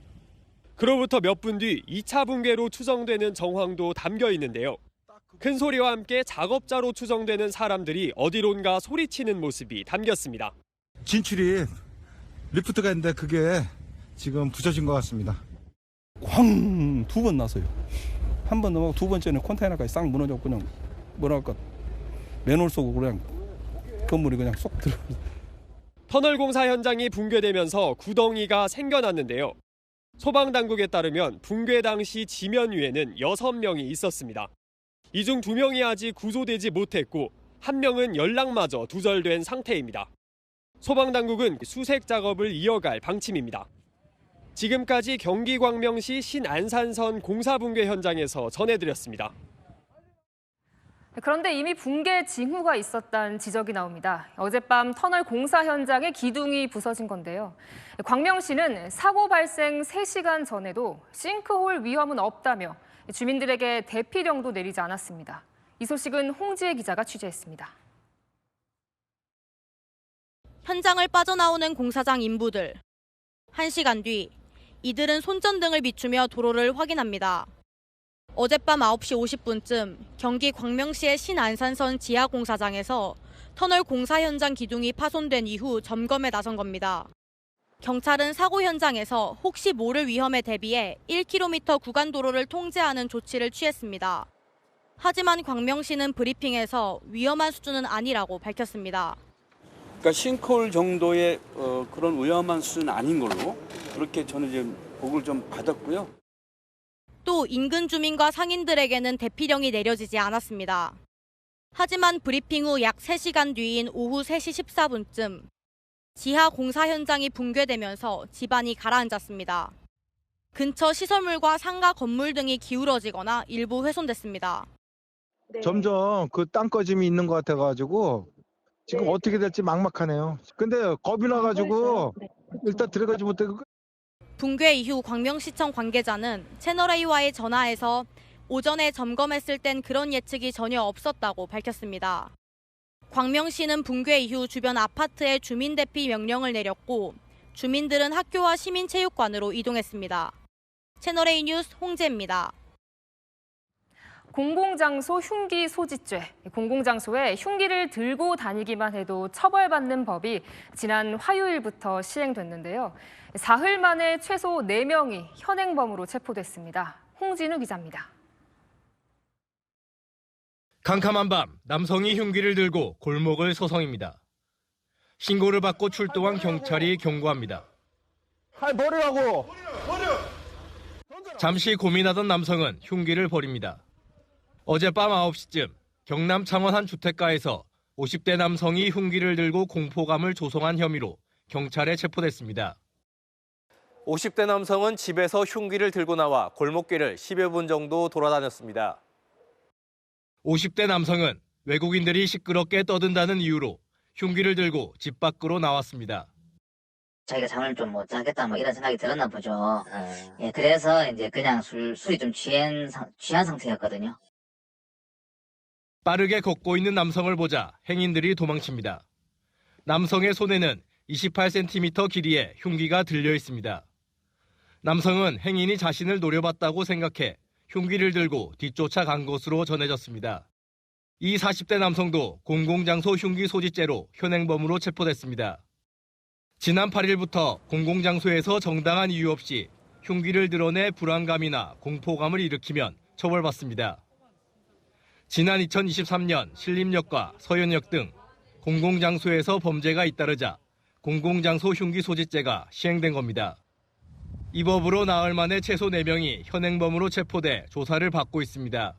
그로부터 몇 분 뒤 2차 붕괴로 추정되는 정황도 담겨 있는데요. 큰 소리와 함께 작업자로 추정되는 사람들이 어디론가 소리치는 모습이 담겼습니다. 진출이 리프트가 있는데 그게 지금 부서진 것 같습니다. 쾅! 2번 나서요. 한 번 넘어가고 2번째는 컨테이너까지 싹 무너졌고 그냥 뭐랄까 맨홀 속으로 그냥 건물이 그냥 쏙 들어. 터널 공사 현장이 붕괴되면서 구덩이가 생겨났는데요. 소방당국에 따르면 붕괴 당시 지면 위에는 6명이 있었습니다. 이 중 2명이 아직 구조되지 못했고 1명은 연락마저 두절된 상태입니다. 소방당국은 수색 작업을 이어갈 방침입니다. 지금까지 경기 광명시 신안산선 공사 붕괴 현장에서 전해드렸습니다. 그런데 이미 붕괴 징후가 있었다는 지적이 나옵니다. 어젯밤 터널 공사 현장에 기둥이 부서진 건데요. 광명시는 사고 발생 3시간 전에도 싱크홀 위험은 없다며 주민들에게 대피령도 내리지 않았습니다. 이 소식은 홍지혜 기자가 취재했습니다. 현장을 빠져나오는 공사장 인부들. 1시간 뒤 이들은 손전등을 비추며 도로를 확인합니다. 어젯밤 9시 50분쯤 경기 광명시의 신안산선 지하공사장에서 터널 공사 현장 기둥이 파손된 이후 점검에 나선 겁니다. 경찰은 사고 현장에서 혹시 모를 위험에 대비해 1km 구간 도로를 통제하는 조치를 취했습니다. 하지만 광명시는 브리핑에서 위험한 수준은 아니라고 밝혔습니다. 그러니까 싱크홀 정도의 그런 위험한 수준은 아닌 걸로 그렇게 저는 지금 보고를 좀 받았고요. 또 인근 주민과 상인들에게는 대피령이 내려지지 않았습니다. 하지만 브리핑 후 약 3시간 뒤인 오후 3시 14분쯤 지하 공사 현장이 붕괴되면서 집안이 가라앉았습니다. 근처 시설물과 상가 건물 등이 기울어지거나 일부 훼손됐습니다. 점점 그 땅꺼짐이 있는 것 같아가지고 지금 어떻게 될지 막막하네요. 근데 겁이 나가지고 일단 들어가지 못하고. 붕괴 이후 광명시청 관계자는 채널A와의 전화에서 오전에 점검했을 땐 그런 예측이 전혀 없었다고 밝혔습니다. 광명시는 붕괴 이후 주변 아파트에 주민 대피 명령을 내렸고 주민들은 학교와 시민체육관으로 이동했습니다. 채널A 뉴스 홍재입니다. 공공장소 흉기 소지죄. 공공장소에 흉기를 들고 다니기만 해도 처벌받는 법이 지난 화요일부터 시행됐는데요. 사흘 만에 최소 4명이 현행범으로 체포됐습니다. 홍진우 기자입니다. 캄캄한 밤, 남성이 흉기를 들고 골목을 서성입니다. 신고를 받고 출동한 경찰이 경고합니다. 칼 버리라고! 잠시 고민하던 남성은 흉기를 버립니다. 어젯밤 9시쯤 경남 창원 한 주택가에서 50대 남성이 흉기를 들고 공포감을 조성한 혐의로 경찰에 체포됐습니다. 50대 남성은 집에서 흉기를 들고 나와 골목길을 10여 분 정도 돌아다녔습니다. 50대 남성은 외국인들이 시끄럽게 떠든다는 이유로 흉기를 들고 집 밖으로 나왔습니다. 자기가 잠을 좀 못 자겠다 뭐 이런 생각이 들었나 보죠. 예, 그래서 이제 그냥 술이 좀 취한 상태였거든요. 빠르게 걷고 있는 남성을 보자 행인들이 도망칩니다. 남성의 손에는 28cm 길이의 흉기가 들려 있습니다. 남성은 행인이 자신을 노려봤다고 생각해 흉기를 들고 뒤쫓아 간 것으로 전해졌습니다. 이 40대 남성도 공공장소 흉기 소지죄로 현행범으로 체포됐습니다. 지난 8일부터 공공장소에서 정당한 이유 없이 흉기를 드러내 불안감이나 공포감을 일으키면 처벌받습니다. 지난 2023년 신림역과 서현역 등 공공장소에서 범죄가 잇따르자 공공장소 흉기 소지죄가 시행된 겁니다. 이 법으로 나흘 만에 최소 4명이 현행범으로 체포돼 조사를 받고 있습니다.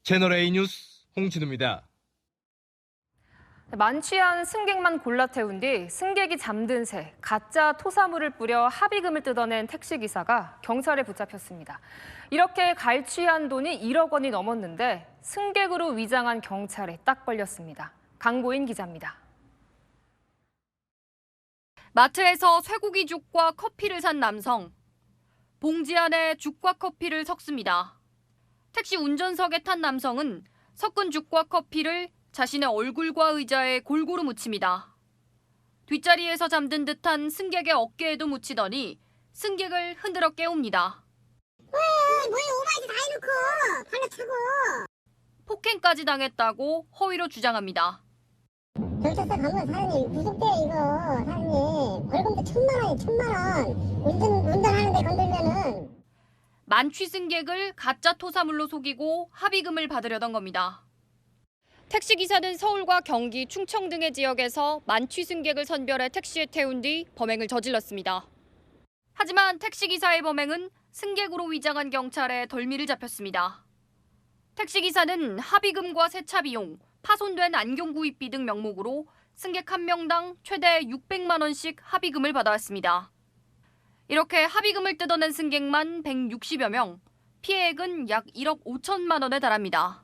채널A 뉴스 홍진우입니다. 만취한 승객만 골라 태운 뒤 승객이 잠든 새 가짜 토사물을 뿌려 합의금을 뜯어낸 택시기사가 경찰에 붙잡혔습니다. 이렇게 갈취한 돈이 1억 원이 넘었는데 승객으로 위장한 경찰에 딱 걸렸습니다. 강고인 기자입니다. 마트에서 쇠고기죽과 커피를 산 남성. 봉지 안에 죽과 커피를 섞습니다. 택시 운전석에 탄 남성은 섞은 죽과 커피를 자신의 얼굴과 의자에 골고루 묻힙니다. 뒷자리에서 잠든 듯한 승객의 어깨에도 묻히더니 승객을 흔들어 깨웁니다. 뭐야 오바이트 다 해놓고 갈라차고. 폭행까지 당했다고 허위로 주장합니다. 경찰서 가면 사장님 구속돼 이거 사장님 벌금도 1,000만 원 운전하는데 건들면은. 만취 승객을 가짜 토사물로 속이고 합의금을 받으려던 겁니다. 택시기사는 서울과 경기, 충청 등의 지역에서 만취 승객을 선별해 택시에 태운 뒤 범행을 저질렀습니다. 하지만 택시기사의 범행은 승객으로 위장한 경찰에 덜미를 잡혔습니다. 택시기사는 합의금과 세차 비용, 파손된 안경 구입비 등 명목으로 승객 1명당 최대 600만 원씩 합의금을 받아왔습니다. 이렇게 합의금을 뜯어낸 승객만 160여 명, 피해액은 약 1억 5천만 원에 달합니다.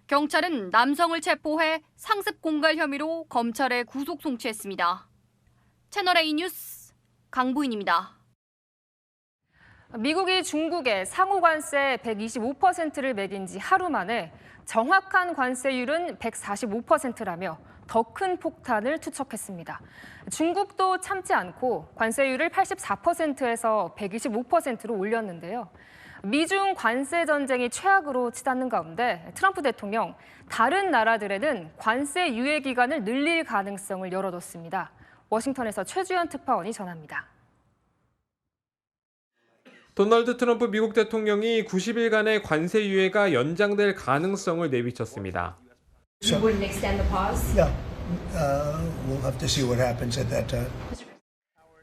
경찰은 남성을 체포해 상습 공갈 혐의로 검찰에 구속 송치했습니다. 채널A 뉴스 강보인입니다. 미국이 중국에 상호 관세 125%를 매긴 지 하루 만에 정확한 관세율은 145%라며 더 큰 폭탄을 투척했습니다. 중국도 참지 않고 관세율을 84%에서 125%로 올렸는데요. 미중 관세 전쟁이 최악으로 치닫는 가운데 트럼프 대통령, 다른 나라들에는 관세 유예 기간을 늘릴 가능성을 열어뒀습니다. 워싱턴에서 최주연 특파원이 전합니다. 도널드 트럼프 미국 대통령이 90일간의 관세 유예가 연장될 가능성을 내비쳤습니다. You wouldn't extend the pause? No. We'll have to see what happens at that time.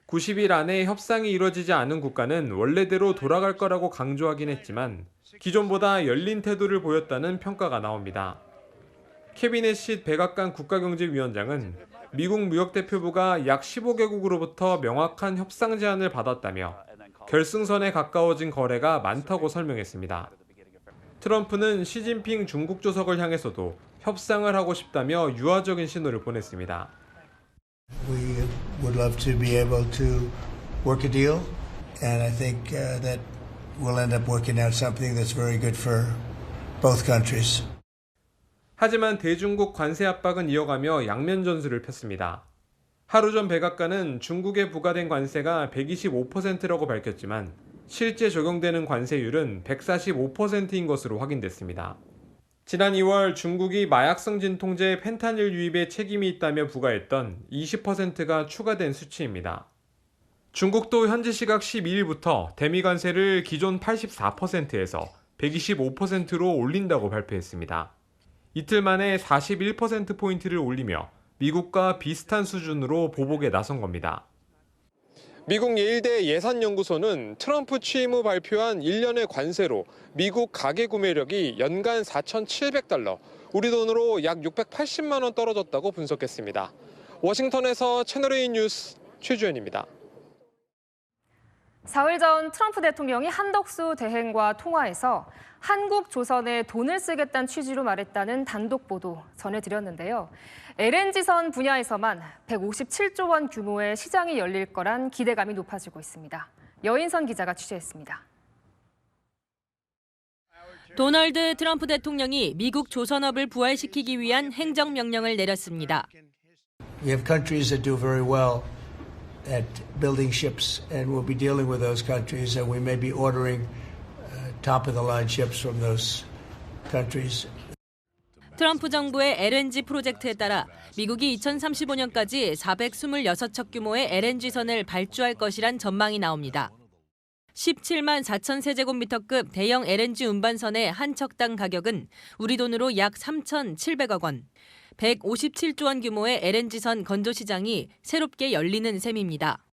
90일 안에 협상이 이루어지지 않은 국가는 원래대로 돌아갈 거라고 강조하긴 했지만 기존보다 열린 태도를 보였다는 평가가 나옵니다. 케빈 애시 백악관 국가경제위원장은 미국 무역대표부가 약 15개국으로부터 명확한 협상 제안을 받았다며 결승선에 가까워진 거래가 많다고 설명했습니다. 트럼프는 시진핑 중국 주석을 향해서도 협상을 하고 싶다며 유화적인 신호를 보냈습니다. We would love to be able to work a deal, and I think that we'll end up working out something that's very good for both countries. 하지만 대중국 관세 압박은 이어가며 양면 전술을 폈습니다. 하루 전 백악관은 중국에 부과된 관세가 125%라고 밝혔지만 실제 적용되는 관세율은 145%인 것으로 확인됐습니다. 지난 2월 중국이 마약성 진통제 펜타닐 유입에 책임이 있다며 부과했던 20%가 추가된 수치입니다. 중국도 현지 시각 12일부터 대미 관세를 기존 84%에서 125%로 올린다고 발표했습니다. 이틀 만에 41%포인트를 올리며 미국과 비슷한 수준으로 보복에 나선 겁니다. 미국 예일대 예산연구소는 트럼프 취임 후 발표한 1년의 관세로 미국 가계 구매력이 연간 4,700달러, 우리 돈으로 약 680만 원 떨어졌다고 분석했습니다. 워싱턴에서 채널A 뉴스 최주현입니다. 사흘 전 트럼프 대통령이 한덕수 대행과 통화에서 한국 조선에 돈을 쓰겠다는 취지로 말했다는 단독 보도 전해드렸는데요. LNG선 분야에서만 157조 원 규모의 시장이 열릴 거란 기대감이 높아지고 있습니다. 여인선 기자가 취재했습니다. 도널드 트럼프 대통령이 미국 조선업을 부활시키기 위한 행정명령을 내렸습니다. We have countries that do very well at building ships, and we'll be dealing with those countries, and we may be ordering top-of-the-line ships from those countries. 트럼프 정부의 LNG 프로젝트에 따라 미국이 2035년까지 426척 규모의 LNG선을 발주할 것이란 전망이 나옵니다. 17만 4천 세제곱미터급 대형 LNG 운반선의 한 척당 가격은 우리 돈으로 약 3,700억 원, 157조 원 규모의 LNG선 건조 시장이 새롭게 열리는 셈입니다.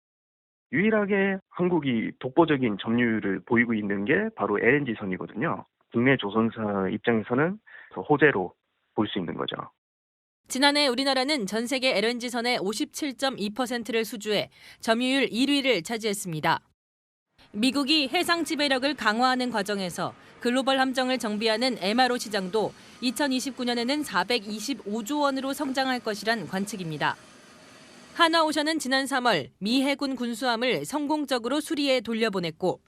유일하게 한국이 독보적인 점유율을 보이고 있는 게 바로 LNG선이거든요. 국내 조선사 입장에서는 호재로 볼 수 있는 거죠. 지난해 우리나라는 전 세계 LNG선의 57.2%를 수주해 점유율 1위를 차지했습니다. 미국이 해상 지배력을 강화하는 과정에서 글로벌 함정을 정비하는 MRO 시장도 2029년에는 425조 원으로 성장할 것이란 관측입니다. 하나오션은 지난 3월 미 해군 군수함을 성공적으로 수리해 돌려보냈고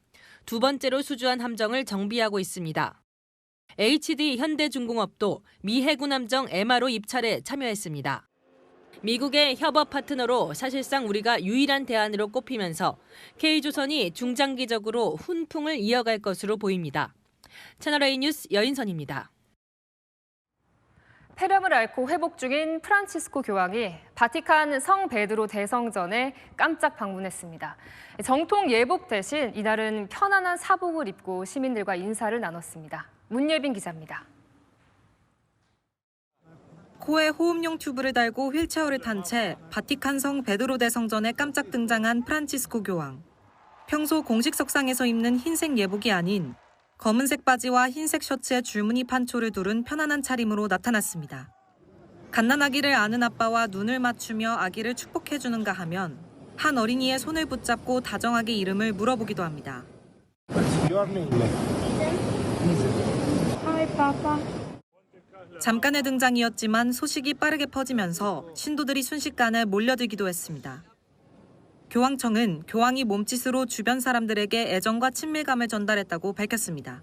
두 번째로 수주한 함정을 정비하고 있습니다. HD 현대중공업도 미 해군 함정 MRO 입찰에 참여했습니다. 미국의 협업 파트너로 사실상 우리가 유일한 대안으로 꼽히면서 K조선이 중장기적으로 훈풍을 이어갈 것으로 보입니다. 채널A 뉴스 여인선입니다. 폐렴을 앓고 회복 중인 프란치스코 교황이 바티칸 성 베드로 대성전에 깜짝 방문했습니다. 정통 예복 대신 이날은 편안한 사복을 입고 시민들과 인사를 나눴습니다. 문예빈 기자입니다. 코에 호흡용 튜브를 달고 휠체어를 탄 채 바티칸 성 베드로 대성전에 깜짝 등장한 프란치스코 교황. 평소 공식 석상에서 입는 흰색 예복이 아닌 검은색 바지와 흰색 셔츠에 줄무늬 판초를 두른 편안한 차림으로 나타났습니다. 갓난아기를 아는 아빠와 눈을 맞추며 아기를 축복해주는가 하면 한 어린이의 손을 붙잡고 다정하게 이름을 물어보기도 합니다. 잠깐의 등장이었지만 소식이 빠르게 퍼지면서 신도들이 순식간에 몰려들기도 했습니다. 교황청은 교황이 몸짓으로 주변 사람들에게 애정과 친밀감을 전달했다고 밝혔습니다.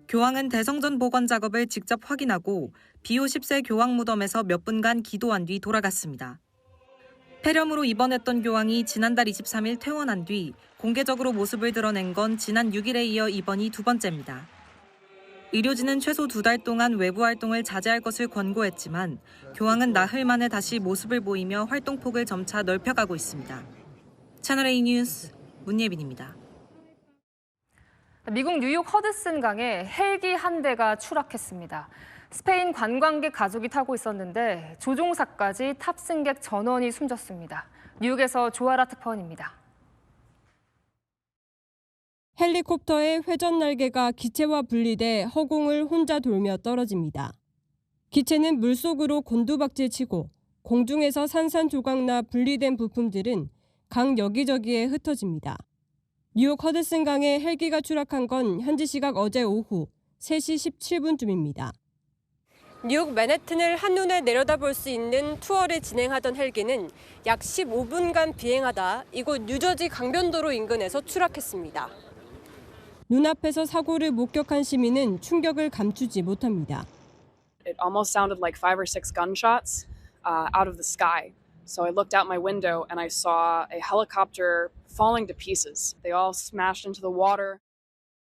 교황은 대성전 복원 작업을 직접 확인하고 비오 10세 교황 무덤에서 몇 분간 기도한 뒤 돌아갔습니다. 폐렴으로 입원했던 교황이 지난달 23일 퇴원한 뒤 공개적으로 모습을 드러낸 건 지난 6일에 이어 이번이 두 번째입니다. 의료진은 최소 2달 동안 외부 활동을 자제할 것을 권고했지만 교황은 나흘 만에 다시 모습을 보이며 활동폭을 점차 넓혀가고 있습니다. 채널A 뉴스 문예빈입니다. 미국 뉴욕 허드슨 강에 헬기 한 대가 추락했습니다. 스페인 관광객 가족이 타고 있었는데 조종사까지 탑승객 전원이 숨졌습니다. 뉴욕에서 조아라 특파원입니다. 헬리콥터의 회전 날개가 기체와 분리돼 허공을 혼자 돌며 떨어집니다. 기체는 물속으로 곤두박질치고 공중에서 산산조각나 분리된 부품들은 강 여기저기에 흩어집니다. 뉴욕 허드슨 강에 헬기가 추락한 건 현지 시각 어제 오후 3시 17분쯤입니다. 뉴욕 맨해튼을 한눈에 내려다볼 수 있는 투어를 진행하던 헬기는 약 15분간 비행하다 이곳 뉴저지 강변도로 인근에서 추락했습니다. 눈앞에서 사고를 목격한 시민은 충격을 감추지 못합니다. It almost sounded like 5 or 6 gunshots out of the sky. So I looked out my window and I saw a helicopter falling to pieces. They all smashed into the water.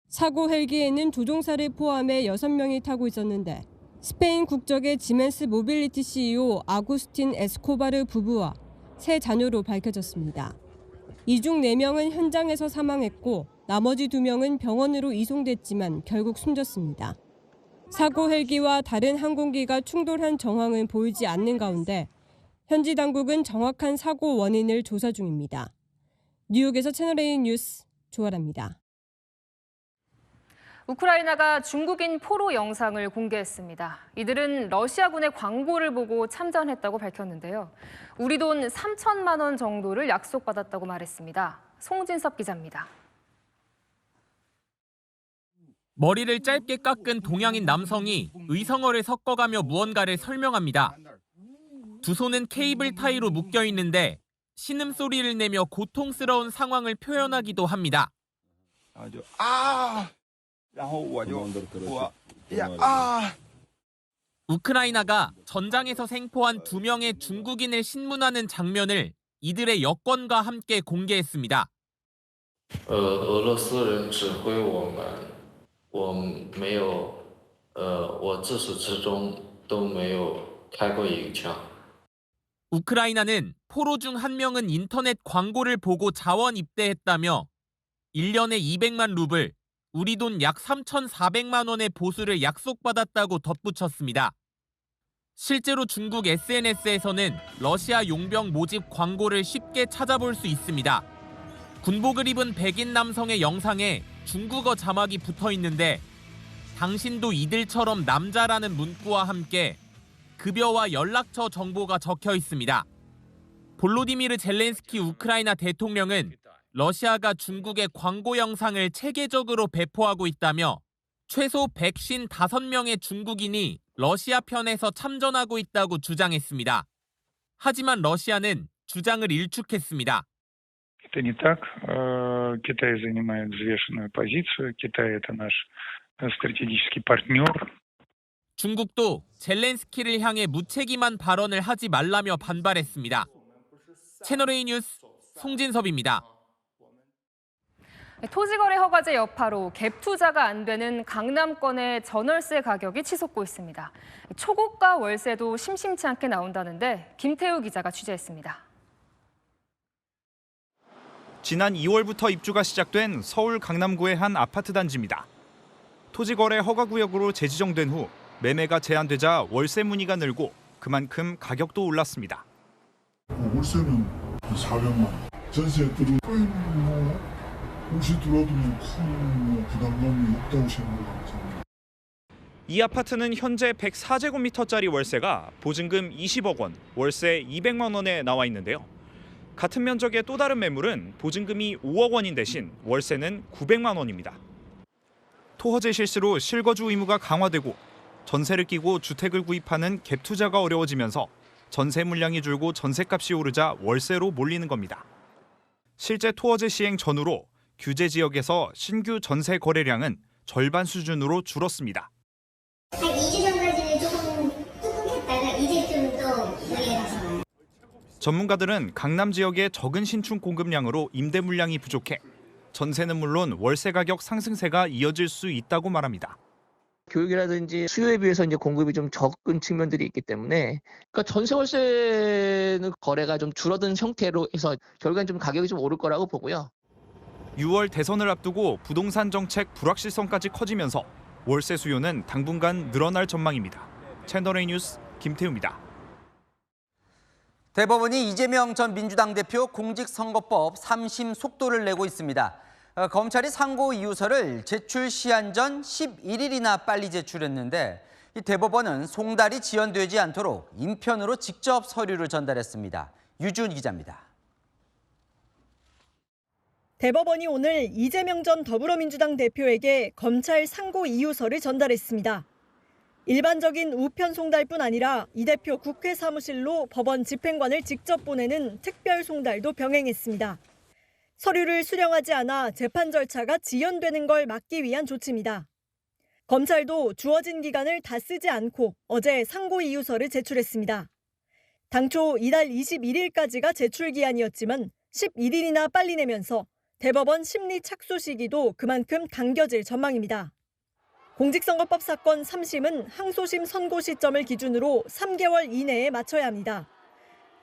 사고 헬기에는 조종사를 포함해 6명이 타고 있었는데 스페인 국적의 지멘스 모빌리티 CEO 아구스틴 에스코바르 부부와 세 자녀로 밝혀졌습니다. 이 중 4명은 현장에서 사망했고 나머지 2명은 병원으로 이송됐지만 결국 숨졌습니다. 사고 헬기와 다른 항공기가 충돌한 정황은 보이지 않는 가운데 현지 당국은 정확한 사고 원인을 조사 중입니다. 뉴욕에서 채널A 뉴스 조아라입니다. 우크라이나가 중국인 포로 영상을 공개했습니다. 이들은 러시아군의 광고를 보고 참전했다고 밝혔는데요. 우리 돈 3천만 원 정도를 약속받았다고 말했습니다. 송진섭 기자입니다. 머리를 짧게 깎은 동양인 남성이 의성어를 섞어가며 무언가를 설명합니다. 두 손은 케이블 타이로 묶여 있는데 신음소리를 내며 고통스러운 상황을 표현하기도 합니다. 우크라이나가 전장에서 생포한 2명의 중국인을 신문하는 장면을 이들의 여권과 함께 공개했습니다. 俄罗斯人指挥我们没有我自始至终都没有开过一枪. 우크라이나는 포로 중 1명은 인터넷 광고를 보고 자원 입대했다며 1년에 200만 루블, 우리 돈 약 3,400만 원의 보수를 약속받았다고 덧붙였습니다. 실제로 중국 SNS에서는 러시아 용병 모집 광고를 쉽게 찾아볼 수 있습니다. 군복을 입은 백인 남성의 영상에 중국어 자막이 붙어 있는데 당신도 이들처럼 남자라는 문구와 함께 급여와 연락처 정보가 적혀 있습니다. 볼로디미르 젤렌스키 우크라이나 대통령은 러시아가 중국의 광고 영상을 체계적으로 배포하고 있다며 최소 155명의 중국인이 러시아 편에서 참전하고 있다고 주장했습니다. 하지만 러시아는 주장을 일축했습니다. Это не так. Китай занимает взвешенную позицию. Китай – это наш стратегический партнер. 중국도 젤렌스키를 향해 무책임한 발언을 하지 말라며 반발했습니다. 채널A 뉴스 송진섭입니다. 토지거래 허가제 여파로 갭 투자가 안 되는 강남권의 전월세 가격이 치솟고 있습니다. 초고가 월세도 심심치 않게 나온다는데 김태우 기자가 취재했습니다. 지난 2월부터 입주가 시작된 서울 강남구의 한 아파트 단지입니다. 토지거래 허가구역으로 재지정된 후 매매가 제한되자 월세 문의가 늘고 그만큼 가격도 올랐습니다. 월세는 400만 원. 전세들은 거의 혹시 들어도 큰 부담감이 없다고 생각합니다. 이 아파트는 현재 104제곱미터짜리 월세가 보증금 20억 원, 월세 200만 원에 나와 있는데요. 같은 면적의 또 다른 매물은 보증금이 5억 원인 대신 월세는 900만 원입니다. 토허제 실시로 실거주 의무가 강화되고 전세를 끼고 주택을 구입하는 갭 투자가 어려워지면서 전세 물량이 줄고 전세값이 오르자 월세로 몰리는 겁니다. 실제 토허제 시행 전후로 규제 지역에서 신규 전세 거래량은 절반 수준으로 줄었습니다. 한 2주 전까지는 조금 뚝뚝했다가 이제 좀 더 무리해서. 전문가들은 강남 지역의 적은 신축 공급량으로 임대 물량이 부족해 전세는 물론 월세 가격 상승세가 이어질 수 있다고 말합니다. 교육이라든지 수요에 비해서 이제 공급이 좀 적은 측면들이 있기 때문에 그러니까 전세 월세는 거래가 좀 줄어든 형태로 해서 결국엔 좀 가격이 좀 오를 거라고 보고요. 6월 대선을 앞두고 부동산 정책 불확실성까지 커지면서 월세 수요는 당분간 늘어날 전망입니다. 채널A 뉴스 김태우입니다. 대법원이 이재명 전 민주당 대표 공직선거법 3심 속도를 내고 있습니다. 검찰이 상고 이유서를 제출 시한 전 11일이나 빨리 제출했는데 이 대법원은 송달이 지연되지 않도록 인편으로 직접 서류를 전달했습니다. 유준 기자입니다. 대법원이 오늘 이재명 전 더불어민주당 대표에게 검찰 상고 이유서를 전달했습니다. 일반적인 우편 송달뿐 아니라 이 대표 국회 사무실로 법원 집행관을 직접 보내는 특별 송달도 병행했습니다. 서류를 수령하지 않아 재판 절차가 지연되는 걸 막기 위한 조치입니다. 검찰도 주어진 기간을 다 쓰지 않고 어제 상고 이유서를 제출했습니다. 당초 이달 21일까지가 제출 기한이었지만 11일이나 빨리 내면서 대법원 심리 착수 시기도 그만큼 당겨질 전망입니다. 공직선거법 사건 3심은 항소심 선고 시점을 기준으로 3개월 이내에 맞춰야 합니다.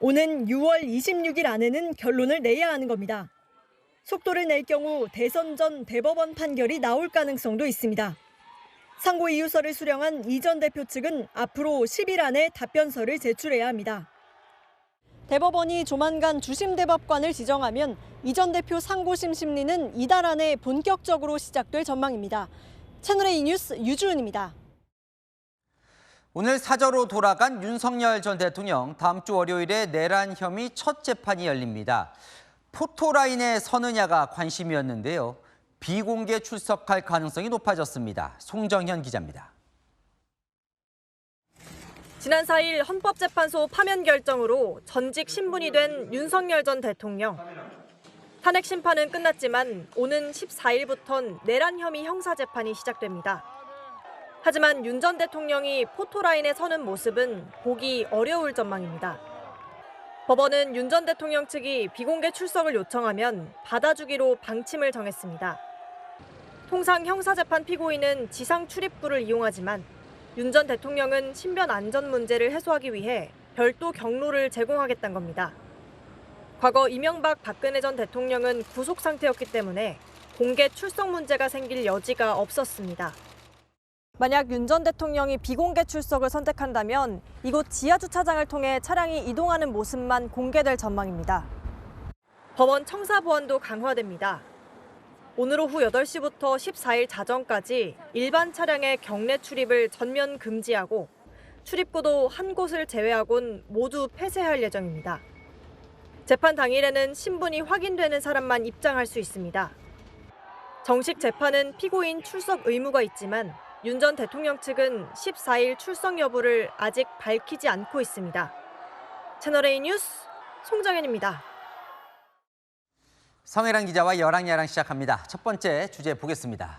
오는 6월 26일 안에는 결론을 내야 하는 겁니다. 속도를 낼 경우 대선 전 대법원 판결이 나올 가능성도 있습니다. 상고 이유서를 수령한 이 전 대표 측은 앞으로 10일 안에 답변서를 제출해야 합니다. 대법원이 조만간 주심 대법관을 지정하면 이 전 대표 상고심 심리는 이달 안에 본격적으로 시작될 전망입니다. 채널A 뉴스 유주은입니다. 오늘 사저로 돌아간 윤석열 전 대통령, 다음 주 월요일에 내란 혐의 첫 재판이 열립니다. 포토라인에 서느냐가 관심이었는데요. 비공개 출석할 가능성이 높아졌습니다. 송정현 기자입니다. 지난 4일 헌법재판소 파면 결정으로 전직 신분이 된 윤석열 전 대통령. 탄핵 심판은 끝났지만 오는 14일부터는 내란 혐의 형사재판이 시작됩니다. 하지만 윤 전 대통령이 포토라인에 서는 모습은 보기 어려울 전망입니다. 법원은 윤 전 대통령 측이 비공개 출석을 요청하면 받아주기로 방침을 정했습니다. 통상 형사재판 피고인은 지상 출입구를 이용하지만 윤 전 대통령은 신변 안전 문제를 해소하기 위해 별도 경로를 제공하겠다는 겁니다. 과거 이명박 박근혜 전 대통령은 구속 상태였기 때문에 공개 출석 문제가 생길 여지가 없었습니다. 만약 윤 전 대통령이 비공개 출석을 선택한다면 이곳 지하주차장을 통해 차량이 이동하는 모습만 공개될 전망입니다. 법원 청사 보안도 강화됩니다. 오늘 오후 8시부터 14일 자정까지 일반 차량의 경내 출입을 전면 금지하고 출입구도 한 곳을 제외하곤 모두 폐쇄할 예정입니다. 재판 당일에는 신분이 확인되는 사람만 입장할 수 있습니다. 정식 재판은 피고인 출석 의무가 있지만 윤 전 대통령 측은 14일 출석 여부를 아직 밝히지 않고 있습니다. 채널A 뉴스 송정현입니다. 성혜란 기자와 여랑야랑 시작합니다. 첫 번째 주제 보겠습니다.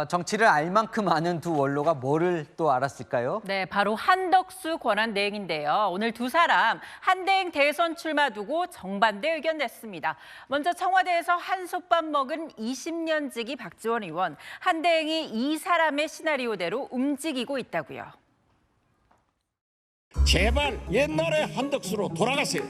정치를 알 만큼 아는 두 원로가 뭐를 또 알았을까요? 네, 바로 한덕수 권한대행인데요. 오늘 두 사람 한대행 대선 출마 두고 정반대 의견 냈습니다. 먼저 청와대에서 한솥밥 먹은 20년 지기 박지원 의원, 한대행이 이 사람의 시나리오대로 움직이고 있다고요. 제발 옛날의 한덕수로 돌아가세요.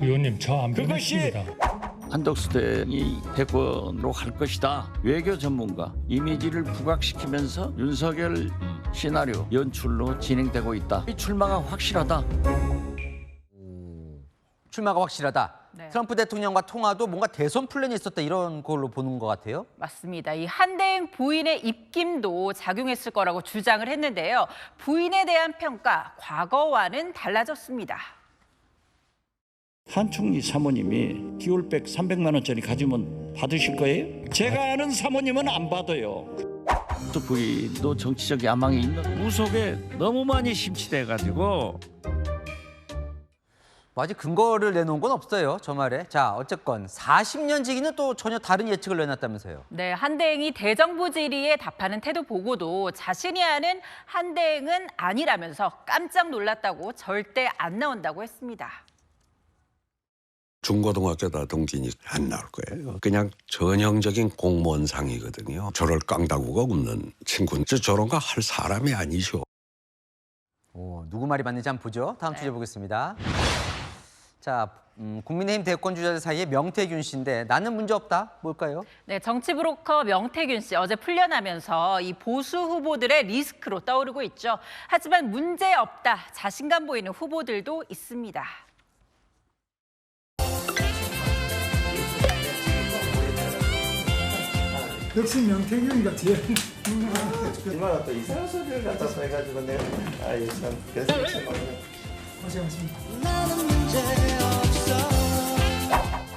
의원님, 저 안 변했습니다. 한덕수 대행이 대권으로 갈 것이다. 외교 전문가 이미지를 부각시키면서 윤석열 시나리오 연출로 진행되고 있다. 이 출마가 확실하다. 출마가 확실하다. 네. 트럼프 대통령과 통화도 뭔가 대선 플랜이 있었다 이런 걸로 보는 것 같아요. 맞습니다. 이 한대행 부인의 입김도 작용했을 거라고 주장을 했는데요. 부인에 대한 평가, 과거와는 달라졌습니다. 한 총리 사모님이 기올백 300만 원짜리 가지면 받으실 거예요? 제가 아는 사모님은 안 받아요. 또 부인도 정치적 야망이 있는 무속에 너무 많이 심취돼가지고 아직 근거를 내놓은 건 없어요, 저 말에. 자, 어쨌건 40년 지기는 또 전혀 다른 예측을 내놨다면서요. 네, 한대행이 대정부 질의에 답하는 태도 보고도 자신이 아는 한대행은 아니라면서 깜짝 놀랐다고 절대 안 나온다고 했습니다. 중고등학교 다 동진이 안 나올 거예요. 그냥 전형적인 공무원상이거든요. 저럴 깡다구가 없는 친구는 저런 거 할 사람이 아니죠. 누구 말이 맞는지 한번 보죠. 다음 주제 보겠습니다. 자, 국민의힘 대권 주자들 사이에 명태균 씨인데 나는 문제 없다. 뭘까요? 네, 정치 브로커 명태균 씨 어제 풀려나면서 이 보수 후보들의 리스크로 떠오르고 있죠. 하지만 문제 없다. 자신감 보이는 후보들도 있습니다. 역시 명태균 같아요. 얼마나 또 이상한 소리를 갖다서 해가지고 내가 아이 참 그래서 고생하십니다.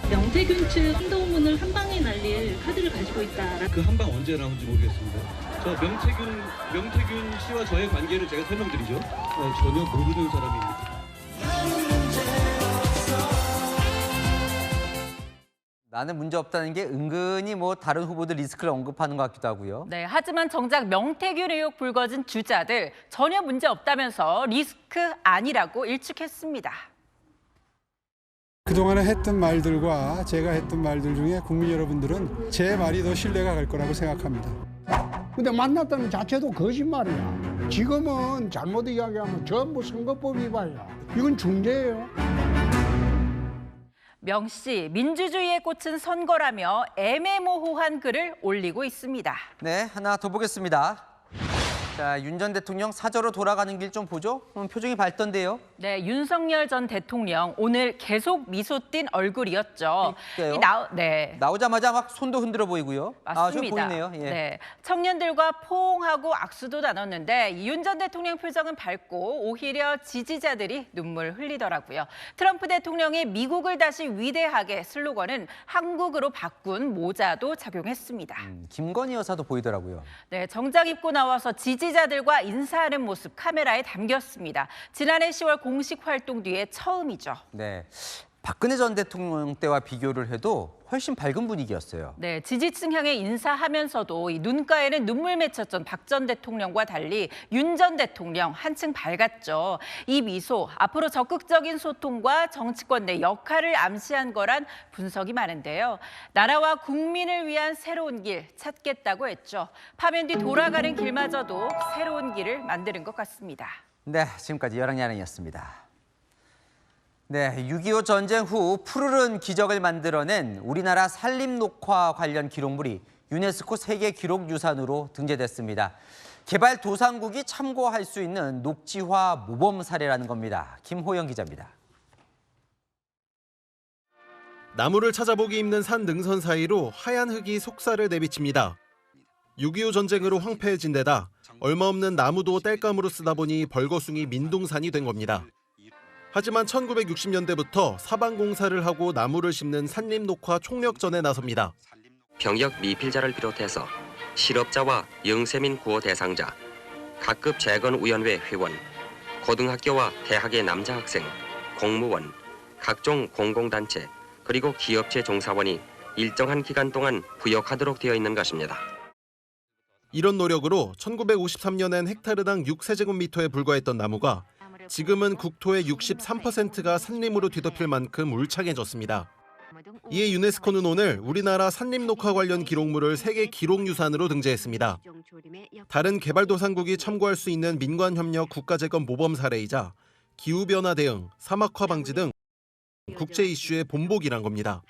명태균 측 한동훈을 한 방에 날릴 카드를 가지고 있다. 그 한 방 언제 나온지 모르겠습니다. 저 명태균 씨와 저의 관계를 제가 설명드리죠. 전혀 모르는 사람입니다. 나는 문제 없다는 게 은근히 뭐 다른 후보들 리스크를 언급하는 것 같기도 하고요. 네, 하지만 정작 명태균 의혹 불거진 주자들 전혀 문제 없다면서 리스크 아니라고 일축했습니다. 그동안에 했던 말들과 제가 했던 말들 중에 국민 여러분들은 제 말이 더 신뢰가 갈 거라고 생각합니다. 근데 만났다는 자체도 거짓말이야. 지금은 잘못 이야기하면 전부 선거법 위반이야. 이건 중재예요. 명 씨, 민주주의에 꽂힌 선거라며 애매모호한 글을 올리고 있습니다. 네, 하나 더 보겠습니다. 자, 윤 전 대통령 사저로 돌아가는 길 좀 보죠. 표정이 밝던데요. 네, 윤석열 전 대통령 오늘 계속 미소 띈 얼굴이었죠. 나오자마자 막 손도 흔들어 보이고요. 맞습니다. 좀 보이네요. 예. 네, 청년들과 포옹하고 악수도 나눴는데 윤 전 대통령 표정은 밝고 오히려 지지자들이 눈물 흘리더라고요. 트럼프 대통령이 미국을 다시 위대하게 슬로건은 한국으로 바꾼 모자도 착용했습니다. 김건희 여사도 보이더라고요. 네, 정장 입고 나와서 지지자들과 인사하는 모습 카메라에 담겼습니다. 지난해 10월 공식 활동 뒤에 처음이죠. 네, 박근혜 전 대통령 때와 비교를 해도 훨씬 밝은 분위기였어요. 네, 지지층 향해 인사하면서도 이 눈가에는 눈물 맺혔던 박 전 대통령과 달리 윤 전 대통령 한층 밝았죠. 이 미소, 앞으로 적극적인 소통과 정치권 내 역할을 암시한 거란 분석이 많은데요. 나라와 국민을 위한 새로운 길 찾겠다고 했죠. 파면 뒤 돌아가는 길마저도 새로운 길을 만드는 것 같습니다. 네, 지금까지 여랑야랑이었습니다. 네, 6.25 전쟁 후 푸르른 기적을 만들어낸 우리나라 산림녹화 관련 기록물이 유네스코 세계기록유산으로 등재됐습니다. 개발도상국이 참고할 수 있는 녹지화 모범 사례라는 겁니다. 김호영 기자입니다. 나무를 찾아보기 힘든 산 능선 사이로 하얀 흙이 속살을 내비칩니다. 6.25 전쟁으로 황폐해진 데다 얼마 없는 나무도 땔감으로 쓰다 보니 벌거숭이 민둥산이 된 겁니다. 하지만 1960년대부터 사방공사를 하고 나무를 심는 산림녹화 총력전에 나섭니다. 병역 미필자를 비롯해서 실업자와 영세민 구호 대상자, 각급 재건위원회 회원, 고등학교와 대학의 남자 학생, 공무원, 각종 공공단체, 그리고 기업체 종사원이 일정한 기간 동안 부역하도록 되어 있는 것입니다. 이런 노력으로 1953년엔 헥타르당 6세제곱미터에 불과했던 나무가 지금은 국토의 63%가 산림으로 뒤덮일 만큼 울창해졌습니다. 이에 유네스코는 오늘 우리나라 산림녹화 관련 기록물을 세계 기록유산으로 등재했습니다. 다른 개발도상국이 참고할 수 있는 민관협력 국가재건 모범 사례이자 기후변화 대응, 사막화 방지 등 국제 이슈의 본보기란 겁니다.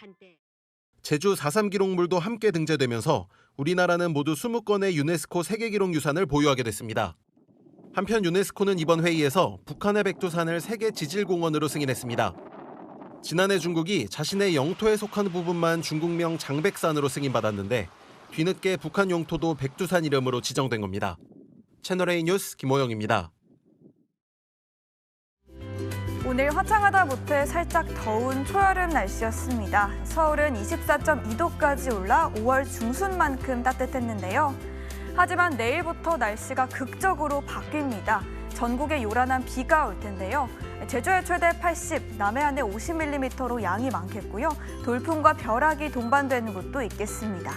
제주 4.3 기록물도 함께 등재되면서 우리나라는 모두 20건의 유네스코 세계기록유산을 보유하게 됐습니다. 한편 유네스코는 이번 회의에서 북한의 백두산을 세계 지질공원으로 승인했습니다. 지난해 중국이 자신의 영토에 속한 부분만 중국명 장백산으로 승인받았는데 뒤늦게 북한 영토도 백두산 이름으로 지정된 겁니다. 채널A 뉴스 김호영입니다. 오늘 화창하다 못해 살짝 더운 초여름 날씨였습니다. 서울은 24.2도까지 올라 5월 중순만큼 따뜻했는데요. 하지만 내일부터 날씨가 극적으로 바뀝니다. 전국에 요란한 비가 올 텐데요. 제주에 최대 80, 남해안에 50mm로 양이 많겠고요. 돌풍과 벼락이 동반되는 곳도 있겠습니다.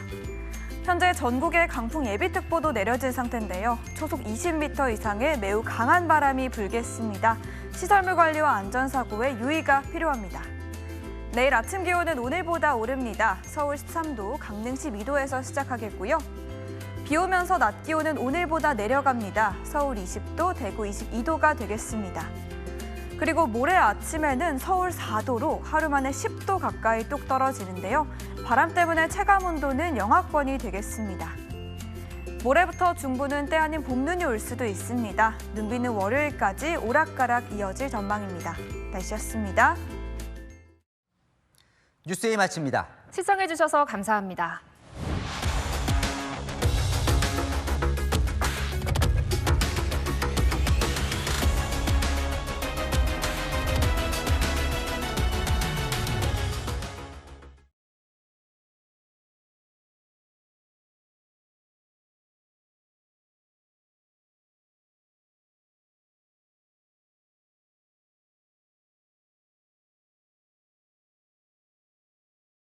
현재 전국에 강풍 예비특보도 내려진 상태인데요. 초속 20m 이상의 매우 강한 바람이 불겠습니다. 시설물 관리와 안전사고에 유의가 필요합니다. 내일 아침 기온은 오늘보다 오릅니다. 서울 13도, 강릉 12도에서 시작하겠고요. 비 오면서 낮 기온은 오늘보다 내려갑니다. 서울 20도, 대구 22도가 되겠습니다. 그리고 모레 아침에는 서울 4도로 하루 만에 10도 가까이 뚝 떨어지는데요. 바람 때문에 체감온도는 영하권이 되겠습니다. 모레부터 중부는 때 아닌 봄눈이 올 수도 있습니다. 눈비는 월요일까지 오락가락 이어질 전망입니다. 날씨였습니다. 뉴스에 마칩니다. 시청해주셔서 감사합니다.